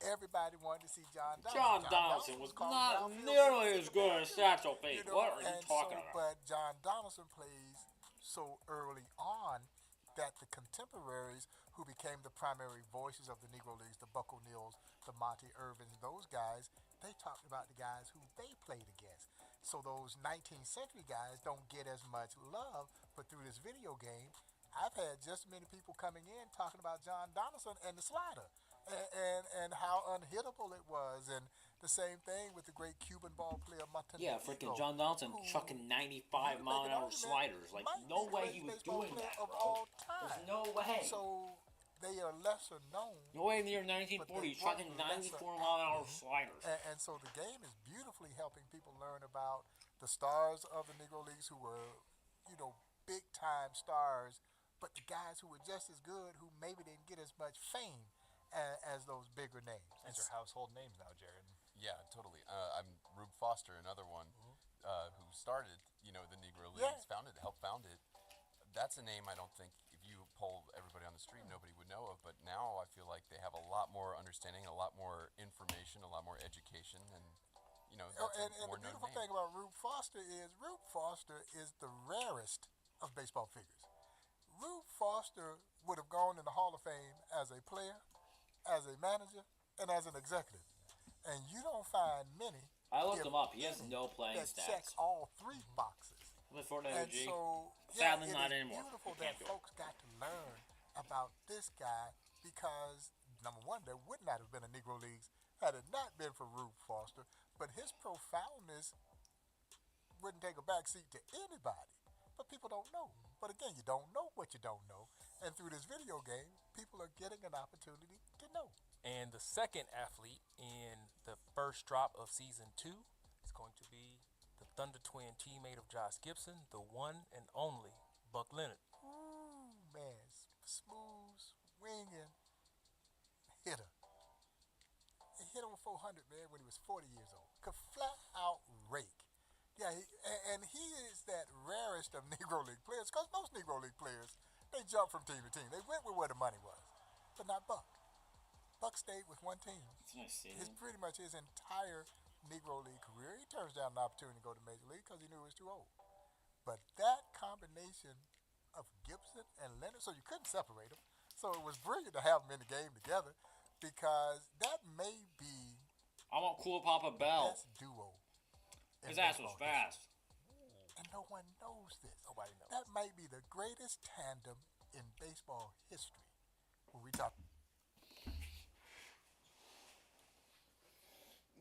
Everybody wanted to see John Donaldson. John Donaldson was called not downfield nearly as defensive good as Satchel you Paige. know, What are you and talking so, about? But John Donaldson plays so early on that the contemporaries who became the primary voices of the Negro Leagues, the Buck O'Neills, the Monty Irvins, those guys, they talked about the guys who they played against. So those 19th century guys don't get as much love, but through this video game, I've had just as many people coming in talking about John Donaldson and the slider and how unhittable it was. And the same thing with the great Cuban ball player Montenegro. Yeah, freaking John Donaldson who- chucking 95-mile-an-hour sliders. Like, might no be the way greatest he was baseball doing player that, of bro. all time. There's no way. So they are lesser known. No way in the year 1940 he's chucking 94-mile-an-hour sliders. And so the game is beautifully helping people learn about the stars of the Negro Leagues who were, big time stars, but the guys who were just as good who maybe didn't get as much fame as those bigger names. These are household names now, Jared. Yeah, totally. I'm Rube Foster, another one who started, the Negro Yeah. Leagues, helped found it. That's a name I don't think if you poll everybody on the street, nobody would know of. But now I feel like they have a lot more understanding, a lot more information, a lot more education, and that's And a more the known beautiful name. thing about Rube Foster is the rarest of baseball figures. Rube Foster would have gone in the Hall of Fame as a player, as a manager, and as an executive. And you don't find many. I looked if him up. He has any, no playing that check stats. all three boxes. Before the And OG. so, Sadly, it not is anymore. beautiful We can't that do it. folks got to learn about this guy because, number one, there would not have been a Negro Leagues had it not been for Rube Foster. But his profoundness wouldn't take a backseat to anybody. But people don't know. But again, you don't know what you don't know. And through this video game, people are getting an opportunity to know. And the second athlete in the first drop of season 2 is going to be the Thunder Twin teammate of Josh Gibson, the one and only Buck Leonard. Ooh, man. Smooth, swinging hitter. He hit over 400, man, when he was 40 years old. Could flat out rake. Yeah, and he is that rarest of Negro League players, because most Negro League players, they jump from team to team. They went with where the money was, but not Buck. Buck stayed with one team. It's nice seeing His him. pretty much his entire Negro League career. He turns down an opportunity to go to Major League because he knew he was too old. But that combination of Gibson and Leonard, so you couldn't separate them. So it was brilliant to have them in the game together because that may be I want Cool Papa Bell. best duo. in His ass was baseball history. fast. And no one knows this. Nobody knows. That might be the greatest tandem in baseball history. When we talk,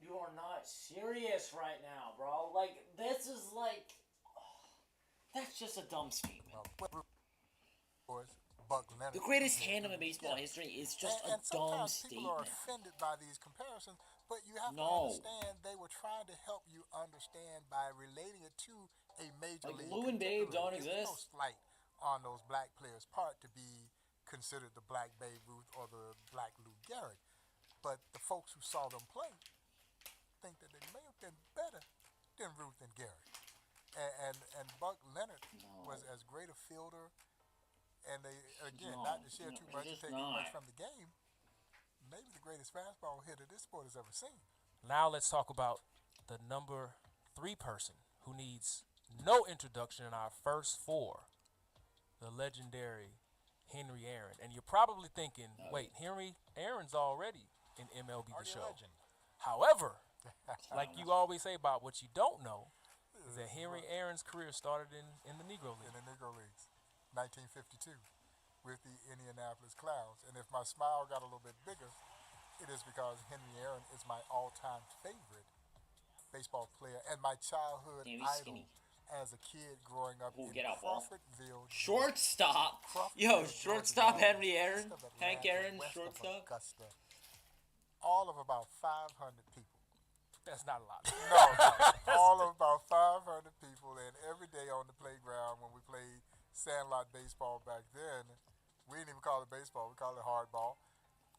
You are not serious right now, bro. Like, this is like... that's just a dumb statement. Buck Leonard. The greatest tandem in baseball history is just and a dumb sometimes people are statement. offended by these comparisons, but you have to No. understand they were trying to help you understand by relating it to a major Like, league. Lou and Babe don't contemporary. There's exist. no slight on those black players' part to be considered the black Babe Ruth or the black Lou Gehrig, but the folks who saw them play think that they may have been better than Ruth and Gehrig. And Buck Leonard was as great a fielder. And they, again, No, not to share no, too much, to he's take just too much not. from the game, maybe the greatest fastball hitter this sport has ever seen. Now let's talk about the number 3 person who needs no introduction in our first 4, the legendary Henry Aaron. And you're probably thinking, wait, Henry Aaron's already in MLB The Already a Show. legend. However, like you always say about what you don't know, is that Henry Aaron's career started in the Negro In League. the Negro Leagues, 1952, with the Indianapolis Clowns. And if my smile got a little bit bigger, it is because Henry Aaron is my all-time favorite baseball player and my childhood Damn, he's idol skinny. as a kid growing up Ooh, in get out, ball. Crawfordville. Shortstop. Crawfordville, Yo, Georgia, shortstop y'all, Henry Aaron. east of Hank Atlanta, Aaron, west of shortstop. Augusta. All of about 500 people. That's not a lot. No, all of about 500 people, and every day on the playground when we played sandlot baseball back then, we didn't even call it baseball, we called it hardball.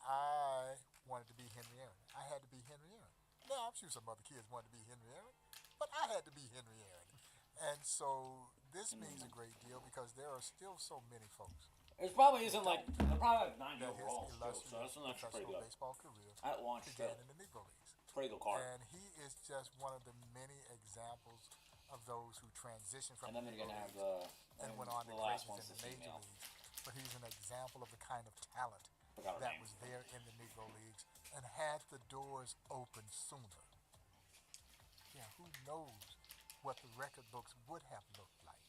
I wanted to be Henry Aaron. I had to be Henry Aaron. Now, I'm sure some other kids wanted to be Henry Aaron, but I had to be Henry Aaron. And so this means a great deal because there are still so many folks It probably isn't like, they're probably like 90 that overall his still, so that's illustrious actually pretty professional good. baseball career At launch, began still. in the Negro Leagues. Pretty good card. And he is just one of the many examples of those who transitioned from And then the they're Negro going to have Leagues and went on to the last greatness one's in the the Major female. Leagues. But he's an example of the kind of talent Forgot her that name. was there in the Negro Leagues and had the doors open sooner. Yeah, who knows what the record books would have looked like.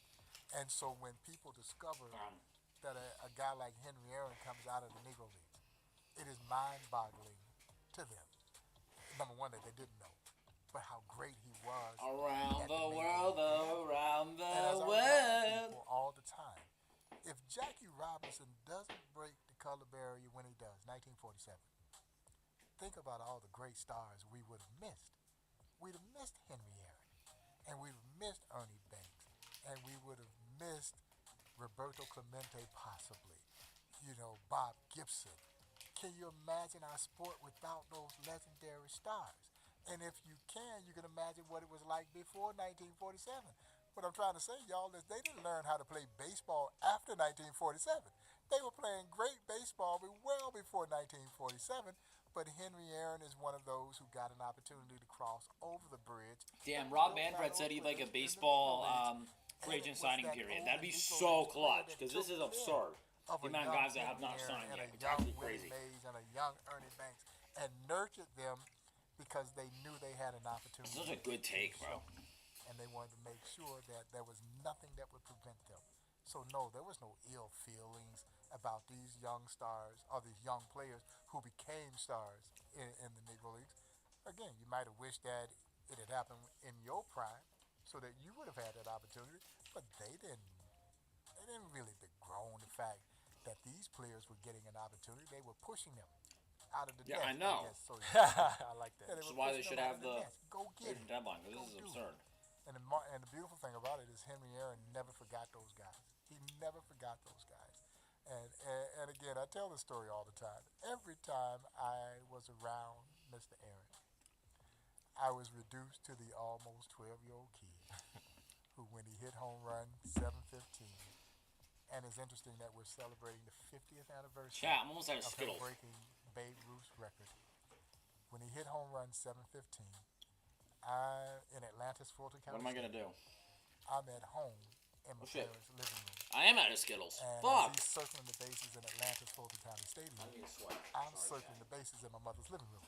And so when people discover that a guy like Henry Aaron comes out of the Negro Leagues, it is mind-boggling to them. Number one, that they didn't know, but how great he was. Around at the Major world, League level. around And as the I remind world. people all the time, if Jackie Robinson doesn't break the color barrier when he does, 1947, think about all the great stars we would have missed. We'd have missed Henry Aaron, and we'd have missed Ernie Banks, and we would have missed Roberto Clemente possibly, Bob Gibson. Can you imagine our sport without those legendary stars? And if you can imagine what it was like before 1947. What I'm trying to say, y'all, is they didn't learn how to play baseball after 1947. They were playing great baseball well before 1947, but Henry Aaron is one of those who got an opportunity to cross over the bridge. Damn, Rob Manfred said he'd like a baseball free agent signing period. That'd be so clutch, because this is absurd. The amount of guys that have not signed yet. It's actually crazy. And a young Ernie Banks, and nurtured them because they knew they had an opportunity. Such a good take, bro. And they wanted to make sure that there was nothing that would prevent them. So no, there was no ill feelings about these young stars or these young players who became stars in the Negro Leagues. Again, you might have wished that it had happened in your prime so that you would have had that opportunity, but they didn't really begrone the fact that these players were getting an opportunity. They were pushing them out of the nest. I know. guess, so I like that. yeah, Which they is were why they pushing should them out have of the nest. Go get free it. deadline, because Go this is do it. absurd. And the beautiful thing about it is Henry Aaron never forgot those guys. He never forgot those guys. And again, I tell this story all the time. Every time I was around Mr. Aaron, I was reduced to the almost 12-year-old kid who, when he hit home run 715, and it's interesting that we're celebrating the 50th anniversary Chat, I'm almost out of of him Skittles. breaking Babe Ruth's record. When he hit home run 715, in Atlanta's Fulton County. What am I going to do? I'm at home in my shit. parents' living room. I am out of Skittles. And Fuck. as he's circling the bases in Atlanta's Fulton County Stadium, I need a sweat. I'm Sorry, circling Chat. the bases in my mother's living room.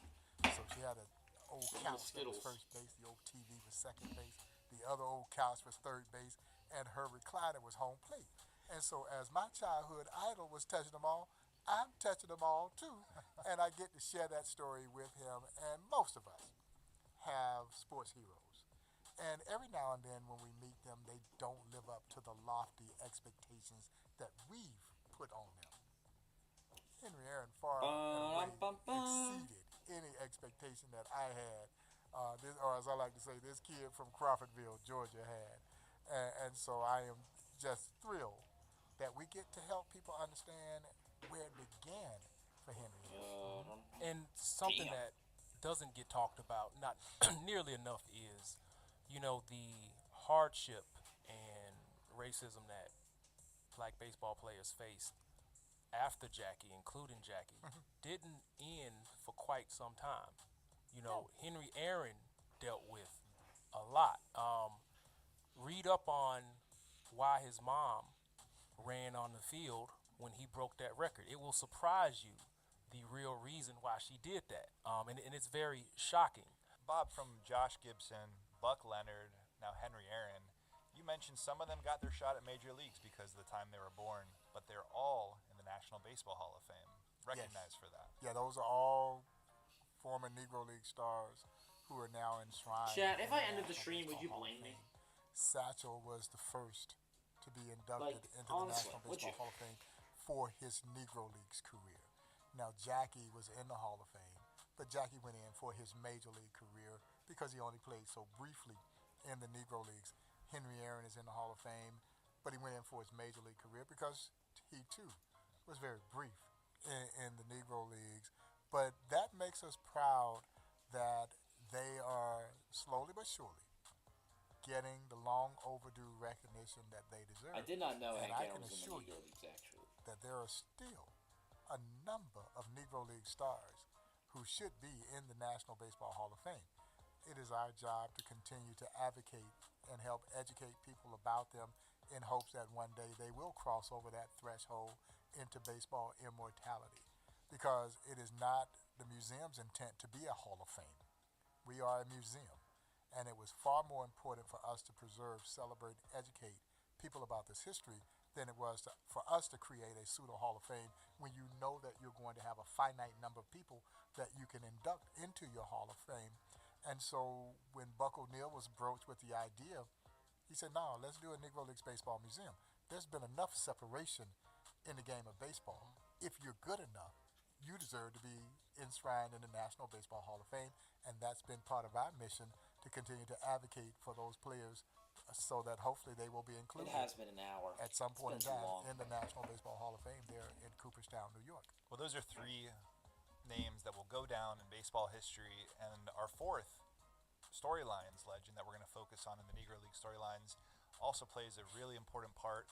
So she had an old Little couch that was Skittles. first base, the old TV was second base, the other old couch was third base, and her recliner was home plate. And so as my childhood idol was touching them all, I'm touching them all too. And I get to share that story with him. And most of us have sports heroes. And every now and then when we meet them, they don't live up to the lofty expectations that we've put on them. Henry Aaron far and away exceeded any expectation that I had, or as I like to say, this kid from Crawfordville, Georgia had. And so I am just thrilled that we get to help people understand where it began for Henry Aaron. And something Damn. that doesn't get talked about, not nearly enough, is, the hardship and racism that black baseball players faced after Jackie, including Jackie, didn't end for quite some time. Henry Aaron dealt with a lot. Read up on why his mom ran on the field when he broke that record. It will surprise you the real reason why she did that. And it's very shocking. Bob, from Josh Gibson, Buck Leonard, now Henry Aaron, you mentioned some of them got their shot at major leagues because of the time they were born, but they're all in the National Baseball Hall of Fame, recognized for that. Yeah, those are all former Negro League stars who are now enshrined. Chad, if in I the ended the National stream, would Baseball you Hall of blame me? Fame. Satchel was the first to be inducted Like, into honestly, the National would Baseball you? Hall of Fame for his Negro Leagues career. Now, Jackie was in the Hall of Fame, but Jackie went in for his Major League career because he only played so briefly in the Negro Leagues. Henry Aaron is in the Hall of Fame, but he went in for his Major League career because he, too, was very brief in the Negro Leagues. But that makes us proud that they are slowly but surely getting the long overdue recognition that they deserve. I did not know And Hank I Aaron can was in the assure Negro you Leagues, actually. that there are still a number of Negro League stars who should be in the National Baseball Hall of Fame. It is our job to continue to advocate and help educate people about them in hopes that one day they will cross over that threshold into baseball immortality. Because it is not the museum's intent to be a Hall of Fame. We are a museum. And it was far more important for us to preserve, celebrate, educate people about this history than it was for us to create a pseudo Hall of Fame when you know that you're going to have a finite number of people that you can induct into your Hall of Fame. And so when Buck O'Neil was broached with the idea, he said, no, let's do a Negro Leagues Baseball Museum. There's been enough separation in the game of baseball. If you're good enough, you deserve to be enshrined in the National Baseball Hall of Fame, and that's been part of our mission to continue to advocate for those players so that hopefully they will be It included has been an hour. at some point in It's been too time long. in the National Baseball Hall of Fame there in Cooperstown, New York. Well, those are three names that will go down in baseball history, and our fourth storylines legend that we're going to focus on in the Negro League storylines also plays a really important part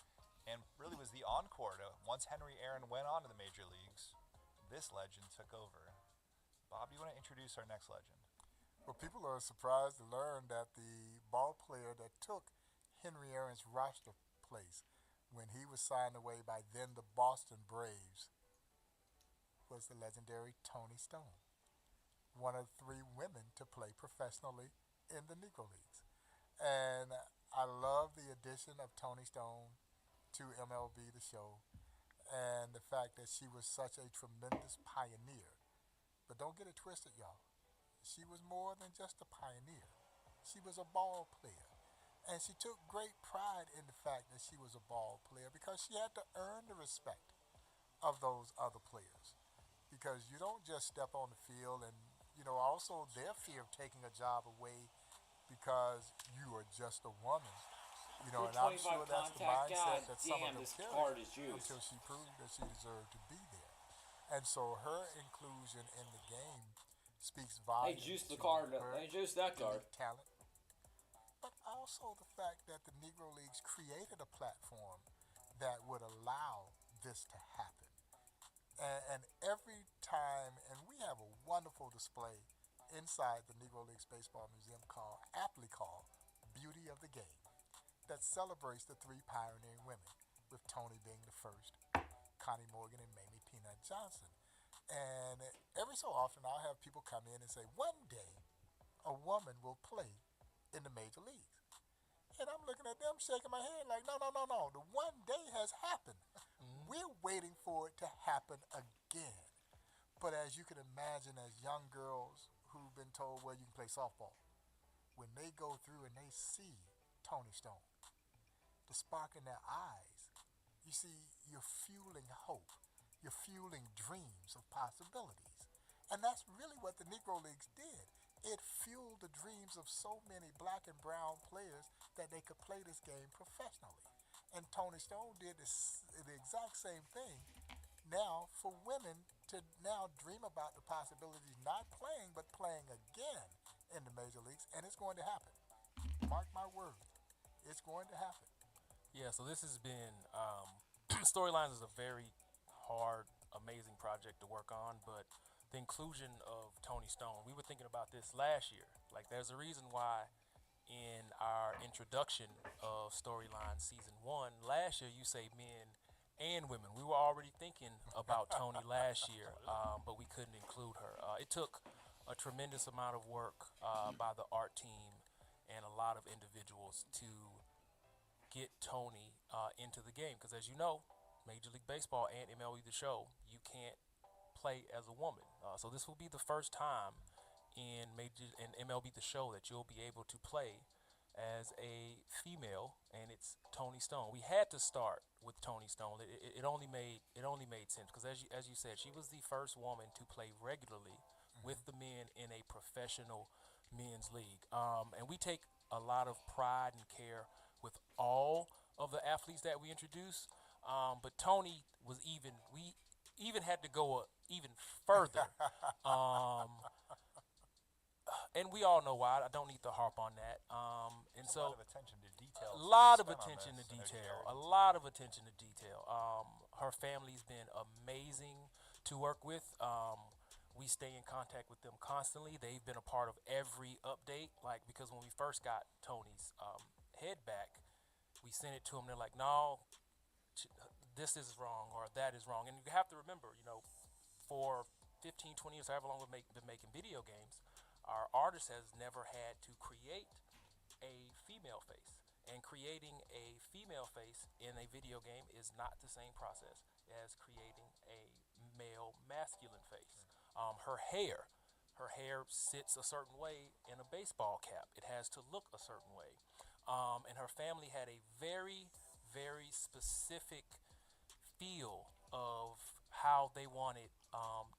and really was the encore to once Henry Aaron went on to the major leagues, this legend took over. Bob, do you want to introduce our next legend? Well, people are surprised to learn that the ball player that took Henry Aaron's roster place when he was signed away by then the Boston Braves was the legendary Tony Stone, one of three women to play professionally in the Negro Leagues. And I love the addition of Tony Stone to MLB The Show and the fact that she was such a tremendous pioneer. But don't get it twisted, y'all. She was more than just a pioneer. She was a ball player. And she took great pride in the fact that she was a ball player because she had to earn the respect of those other players. Because you don't just step on the field and, also their fear of taking a job away because you are just a woman. And I'm sure that's the mindset that some of them carried until she proved that she deserved to be there. And so her inclusion in the game speaks volumes. They juiced the card. They juiced that card. Talent. But also the fact that the Negro Leagues created a platform that would allow this to happen. And every time, and we have a wonderful display inside the Negro Leagues Baseball Museum aptly called Beauty of the Game, that celebrates the three pioneering women, with Tony being the first, Connie Morgan and Mamie Peanut Johnson. And every so often I'll have people come in and say, one day a woman will play in the major leagues. And I'm looking at them shaking my head like, no. The one day has happened. We're waiting for it to happen again. But as you can imagine, as young girls who've been told, well, you can play softball, when they go through and they see Tony Stone, the spark in their eyes, you see, you're fueling hope. You're fueling dreams of possibilities. And that's really what the Negro Leagues did. It fueled the dreams of so many black and brown players that they could play this game professionally. And Tony Stone did the exact same thing now for women to now dream about the possibilities, not playing, but playing again in the major leagues. And it's going to happen. Mark my word. It's going to happen. Yeah, so this has been Storylines is a very hard, amazing project to work on, but the inclusion of Tony Stone, we were thinking about this last year. Like, there's a reason why in our introduction of Storyline Season 1, last year you say men and women. We were already thinking about Tony last year, but we couldn't include her. It took a tremendous amount of work by the art team and a lot of individuals to get Tony into the game. Because as you know, Major League Baseball and MLB The Show, you can't play as a woman. So this will be the first time in MLB The Show that you'll be able to play as a female, and it's Toni Stone. We had to start with Toni Stone. It only made sense because as you said, she was the first woman to play regularly with the men in a professional men's league. And we take a lot of pride and care with all of the athletes that we introduce. But Toni was we even had to go even further. And we all know why. I don't need to harp on that. And There's so a lot of attention to detail. a lot of attention to detail. A lot of attention to detail. Her family's been amazing to work with. We stay in contact with them constantly. They've been a part of every update. Like, because when we first got Tony's head back, we sent it to them. They're like, no, this is wrong or that is wrong. And you have to remember, for 15, 20 years, however long we've been making video games, our artist has never had to create a female face. And creating a female face in a video game is not the same process as creating a male masculine face. Her hair sits a certain way in a baseball cap. It has to look a certain way. And her family had a very, very specific feel of how they wanted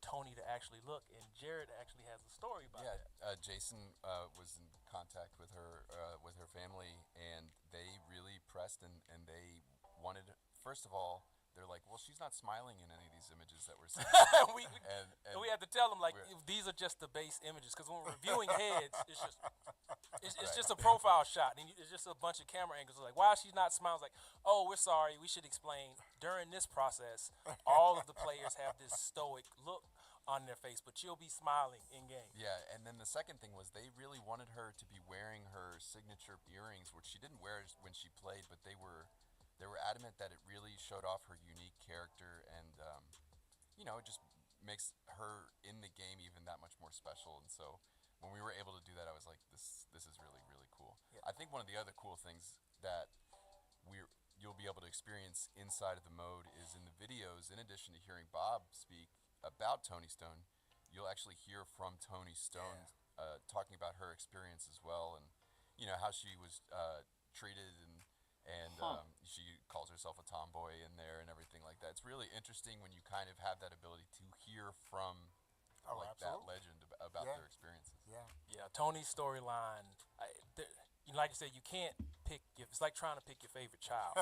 Toni to actually look. And Jared actually has a story about that. Jason was in contact with her family, and they really pressed and they wanted, first of all, they're like, well, she's not smiling in any of these images that we're seeing. and we had to tell them, like, these are just the base images, because when we're reviewing heads, it's just a profile shot, and it's just a bunch of camera angles. Like, why she's not smiling? It's like, oh, we're sorry, we should explain. During this process, all of the players have this stoic look on their face, but she'll be smiling in game. Yeah, and then the second thing was they really wanted her to be wearing her signature earrings, which she didn't wear when she played, but they were adamant that it really showed off her unique character, and it just makes her in the game even that much more special. And so when we were able to do that, I was like, this is really, really cool. Yeah. I think one of the other cool things that you'll be able to experience inside of the mode is in the videos. In addition to hearing Bob speak about Toni Stone, you'll actually hear from Toni Stone talking about her experience as well, and how she was treated, and she calls herself a tomboy in there and everything like that. It's really interesting when you kind of have that ability to hear from that legend about their experiences. Yeah, Tony's storyline, like you said, you can't pick. It's like trying to pick your favorite child.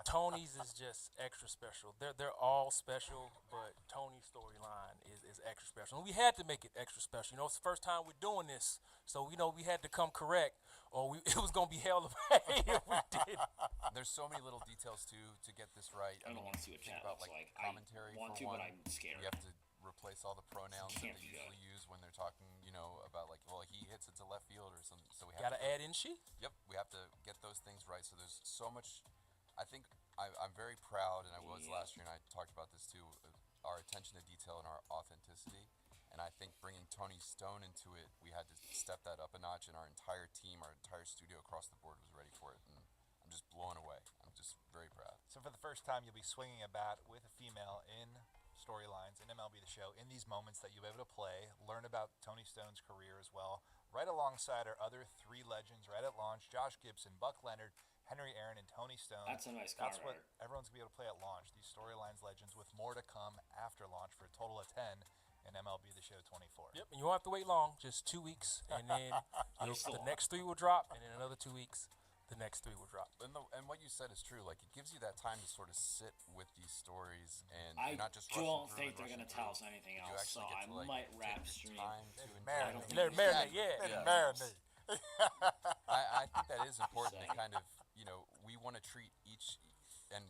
Tony's is just extra special. They're all special, but Tony's storyline is extra special. And we had to make it extra special. It's the first time we're doing this, so we had to come correct, or it was gonna be hell of a if we did. There's so many little details too to get this right. I don't want to see what think chat about looks like. commentary. I want for to, one. but I'm scared. You have to replace all the pronouns that Can't they be good. usually use when they're talking, about like, well, he hits it to left field or something. So we have Gotta add in she. Yep, we have to get those things right. So there's so much. I think I'm very proud, and I was last year, and I talked about this too. Our attention to detail and our authenticity. And I think bringing Toni Stone into it, we had to step that up a notch, and our entire team, our entire studio across the board was ready for it. And I'm just blown away. I'm just very proud. So for the first time, you'll be swinging a bat with a female in storylines in MLB The Show, in these moments that you'll be able to play, learn about Toni Stone's career as well, right alongside our other three legends right at launch: Josh Gibson, Buck Leonard, Henry Aaron, and Toni Stone. That's a nice card. That's what everyone's going to be able to play at launch, these storylines legends, with more to come after launch for a total of 10 in MLB The Show 24. Yep, and you won't have to wait long, just 2 weeks, and then the next 3 will drop, and in another 2 weeks, the next 3 will drop. And what you said is true. Like, it gives you that time to sort of sit with these stories, and I you're not just don't rushing think they're rushing going to tell us through. anything You else, so actually I get to, like, might wrap take stream. your time to Marinate. enjoy it. Marinate, yeah. Marinate. I think that is important to kind of, we want to treat each, and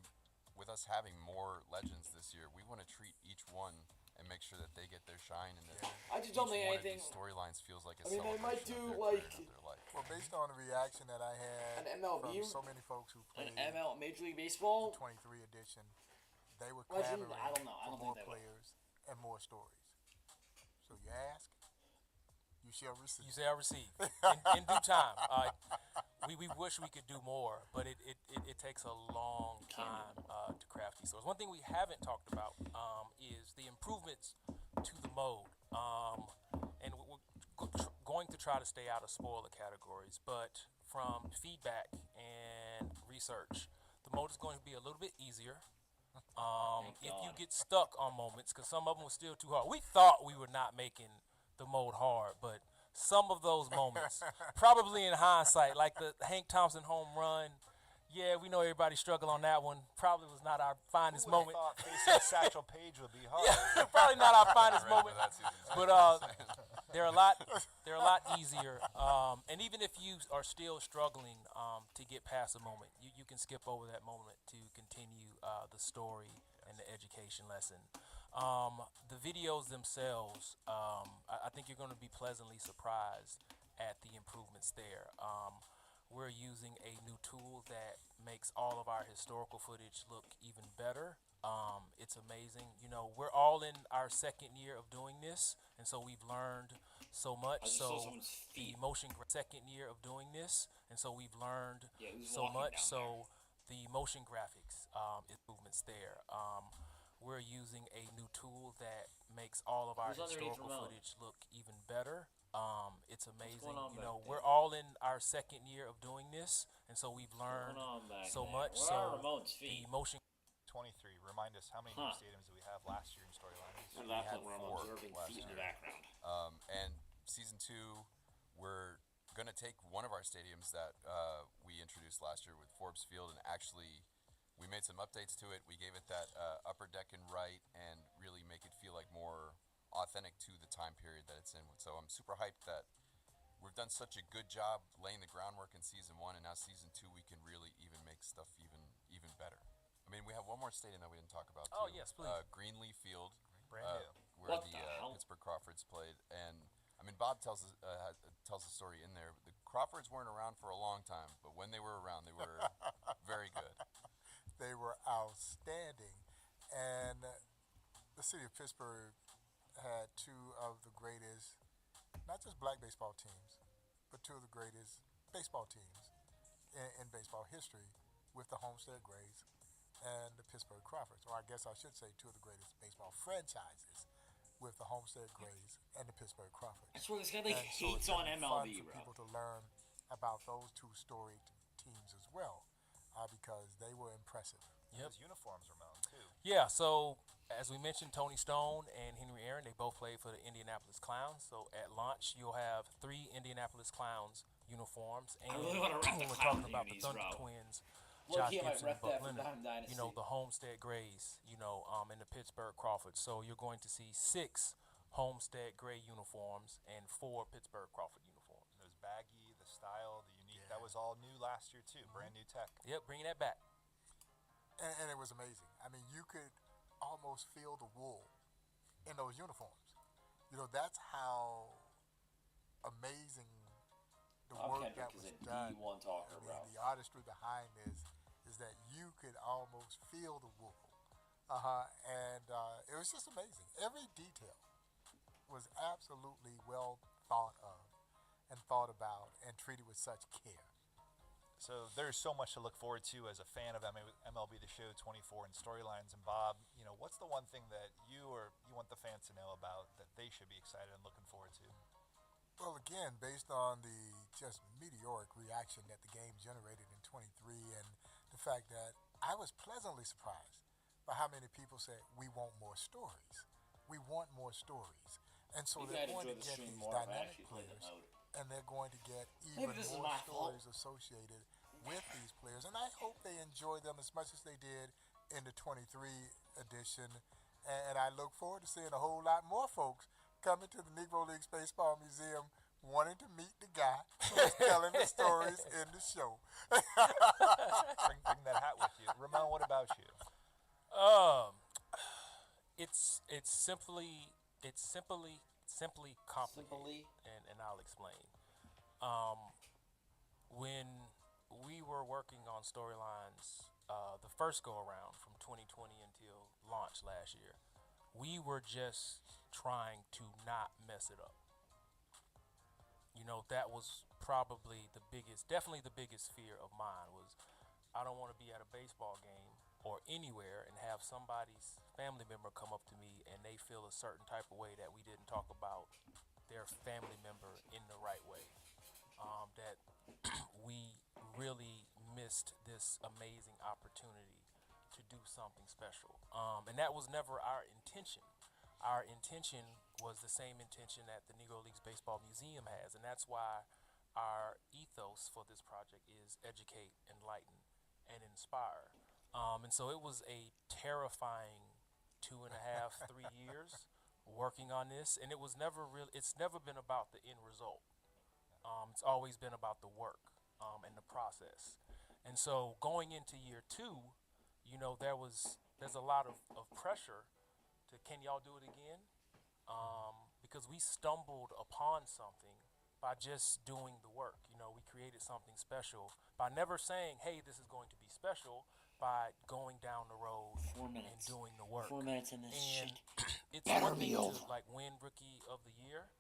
with us having more legends this year, we want to treat each one and make sure that they get their shine, and that I just don't each think one of anything. these storylines feels like a I mean, they might celebration do, of their like, career and of their life. Well, based on the reaction that I had An MLB from so many folks who An played Major League Baseball. the 23 edition, they were Legend? clamoring I don't know. I for don't more think they will. players and more stories. So you ask, You shall receive. You shall receive in due time. We wish we could do more, but it takes a long time to craft these stories. One thing we haven't talked about is the improvements to the mode. And we're going to try to stay out of spoiler categories, but from feedback and research, the mode is going to be a little bit easier. If you get stuck on moments, because some of them were still too hard. We thought we were not making the mode hard, but some of those moments, probably in hindsight, like the Hank Thompson home run, yeah, we know everybody struggled on that one. Probably was not our finest moment. Thought facing Satchel Paige would be hard. Yeah, probably not our finest moment. That season. But they're a lot easier. And even if you are still struggling to get past a moment, you can skip over that moment to continue the story and the education lesson. The videos themselves, I think you're going to be pleasantly surprised at the improvements there. We're using a new tool that makes all of our historical footage look even better. It's amazing. You know, we're all in our second year of doing this, and so we've learned so much. So the second year of doing this, and so we've learned so much. So the motion graphics improvements there. We're using a new tool that makes all of our historical footage look even better. It's amazing. You know, we're all in our second year of doing this, and so we've learned so much. So the motion 23. Remind us, how many new stadiums did we have last year in storylines? And that's had what I'm 4 observing last feet in the year. background. And season 2, we're going to take one of our stadiums that we introduced last year with Forbes Field, and actually we made some updates to it. We gave it that upper deck and right, and really make it feel like more authentic to the time period that it's in. So I'm super hyped that we've done such a good job laying the groundwork in season 1, and now season 2 we can really even make stuff even better. I mean, we have one more stadium that we didn't talk about. Oh, too. yes, please. Greenleaf Field, Brand new. where What the the hell? Pittsburgh Crawfords played. And I mean, Bob tells the story in there. The Crawfords weren't around for a long time, but when they were around, they were very good. They were outstanding. And the city of Pittsburgh had 2 of the greatest, not just black baseball teams, but 2 of the greatest baseball teams in baseball history, with the Homestead Grays and the Pittsburgh Crawfords. Or I guess I should say 2 of the greatest baseball franchises, with the Homestead Grays and the Pittsburgh Crawfords. I swear this guy like And so hates it's on been MLB, fun for bro. people to learn about those 2 storied teams as well, because they were impressive. Yep. Those uniforms, Ramon, too. Yeah, so as we mentioned, Tony Stone and Henry Aaron, they both played for the Indianapolis Clowns. So at launch, you'll have 3 Indianapolis Clowns uniforms. And I really want to rep the we're Clown talking about the unis, Thunder bro. Twins, Look, Josh he might Gibson and rep Buck that for Leonard, Dime Dynasty. you know, the Homestead Grays, you know, and the Pittsburgh Crawfords. So you're going to see 6 Homestead Gray uniforms and 4 Pittsburgh Crawford uniforms. And those baggy, the style, the unique. That was all new last year, too. Brand new tech. Yep, bringing that back. And it was amazing. I mean, you could almost feel the wool in those uniforms. You know, that's how amazing the Bob work Kendrick that is was a done. D1 talker, I bro. mean, the artistry behind this is that you could almost feel the wool. And it was just amazing. Every detail was absolutely well thought of and thought about and treated with such care. So there's so much to look forward to as a fan of MLB The Show 24 and storylines. And Bob, you know, what's the one thing that you want the fans to know about that they should be excited and looking forward to? Well, again, based on the just meteoric reaction that the game generated in 23, and the fact that I was pleasantly surprised by how many people said, we want more stories. We want more stories. And so Maybe they're I'd going to enjoy the get stream these more if I dynamic actually played the players, mode. and they're going to get even this is more my fault. stories associated with these players. And I hope they enjoy them as much as they did in the 23 edition. And I look forward to seeing a whole lot more folks coming to the Negro Leagues Baseball Museum wanting to meet the guy who's telling the stories in the show. Bring that hat with you. Ramon, what about you? It's simply complicated, and I'll explain. When we were working on storylines, the first go around from 2020 until launch last year, we were just trying to not mess it up. that was probably definitely the biggest fear of mine was I don't want to be at a baseball game or anywhere and have somebody's family member come up to me and they feel a certain type of way that we didn't talk about their family member in the right way. That we really missed this amazing opportunity to do something special. And that was never our intention. Our intention was the same intention that the Negro Leagues Baseball Museum has, and that's why our ethos for this project is educate, enlighten, and inspire. And so it was a terrifying 2.5, 3 years working on this, and it's never been about the end result. It's always been about the work and the process. And so going into year two, there's a lot of pressure to can y'all do it again? Because we stumbled upon something by just doing the work. We created something special by never saying, hey, this is going to be special, by going down the road 4 and minutes. doing the work. 4 minutes in this And shit. it's one thing to win Rookie of the Year,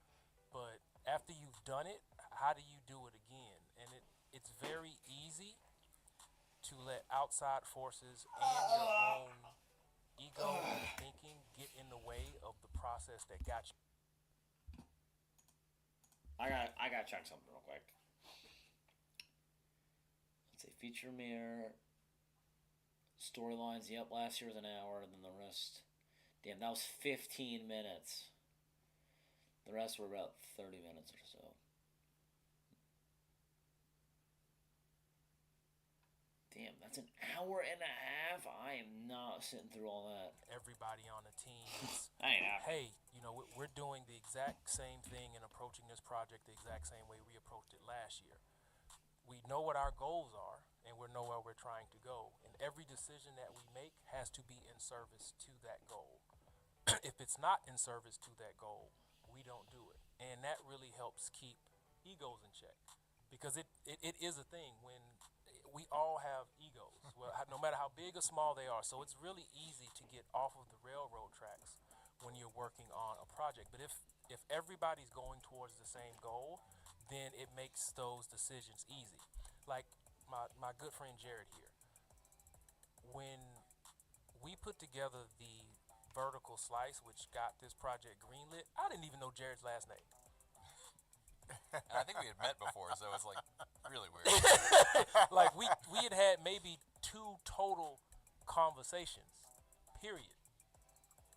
but after you've done it, how do you do it again? And it's very easy to let outside forces and your own ego and thinking get in the way of the process that got you. I gotta check something real quick. Let's see, feature mirror, storylines. Yep, last year was an hour, and then the rest. Damn, that was 15 minutes. The rest were about 30 minutes or so. Damn, that's an hour and a half. I am not sitting through all that. Everybody on the team is, I ain't happy. hey, we're doing the exact same thing and approaching this project the exact same way we approached it last year. We know what our goals are, and we know where we're trying to go. And every decision that we make has to be in service to that goal. If it's not in service to that goal, we don't do it. And that really helps keep egos in check. Because it is a thing when we all have egos, no matter how big or small they are. So it's really easy to get off of the railroad tracks when you're working on a project. But if everybody's going towards the same goal, then it makes those decisions easy. Like my good friend Jared here, when we put together the vertical slice, which got this project greenlit, I didn't even know Jared's last name. And I think we had met before, so it's like really weird. Like we had maybe 2 total conversations, period.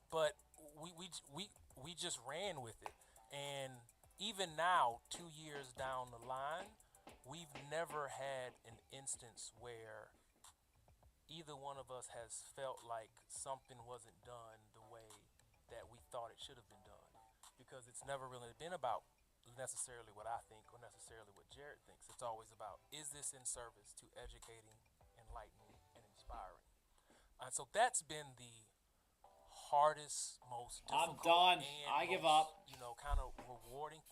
But we just ran with it, and even now, 2 years down the line, we've never had an instance where either one of us has felt like something wasn't done the way that we thought it should have been done, because it's never really been about necessarily what I think or necessarily what Jared thinks. It's always about, is this in service to educating, enlightening, and inspiring? And so that's been the hardest, most difficult, I'm done. and I give most, up. kind of rewarding thing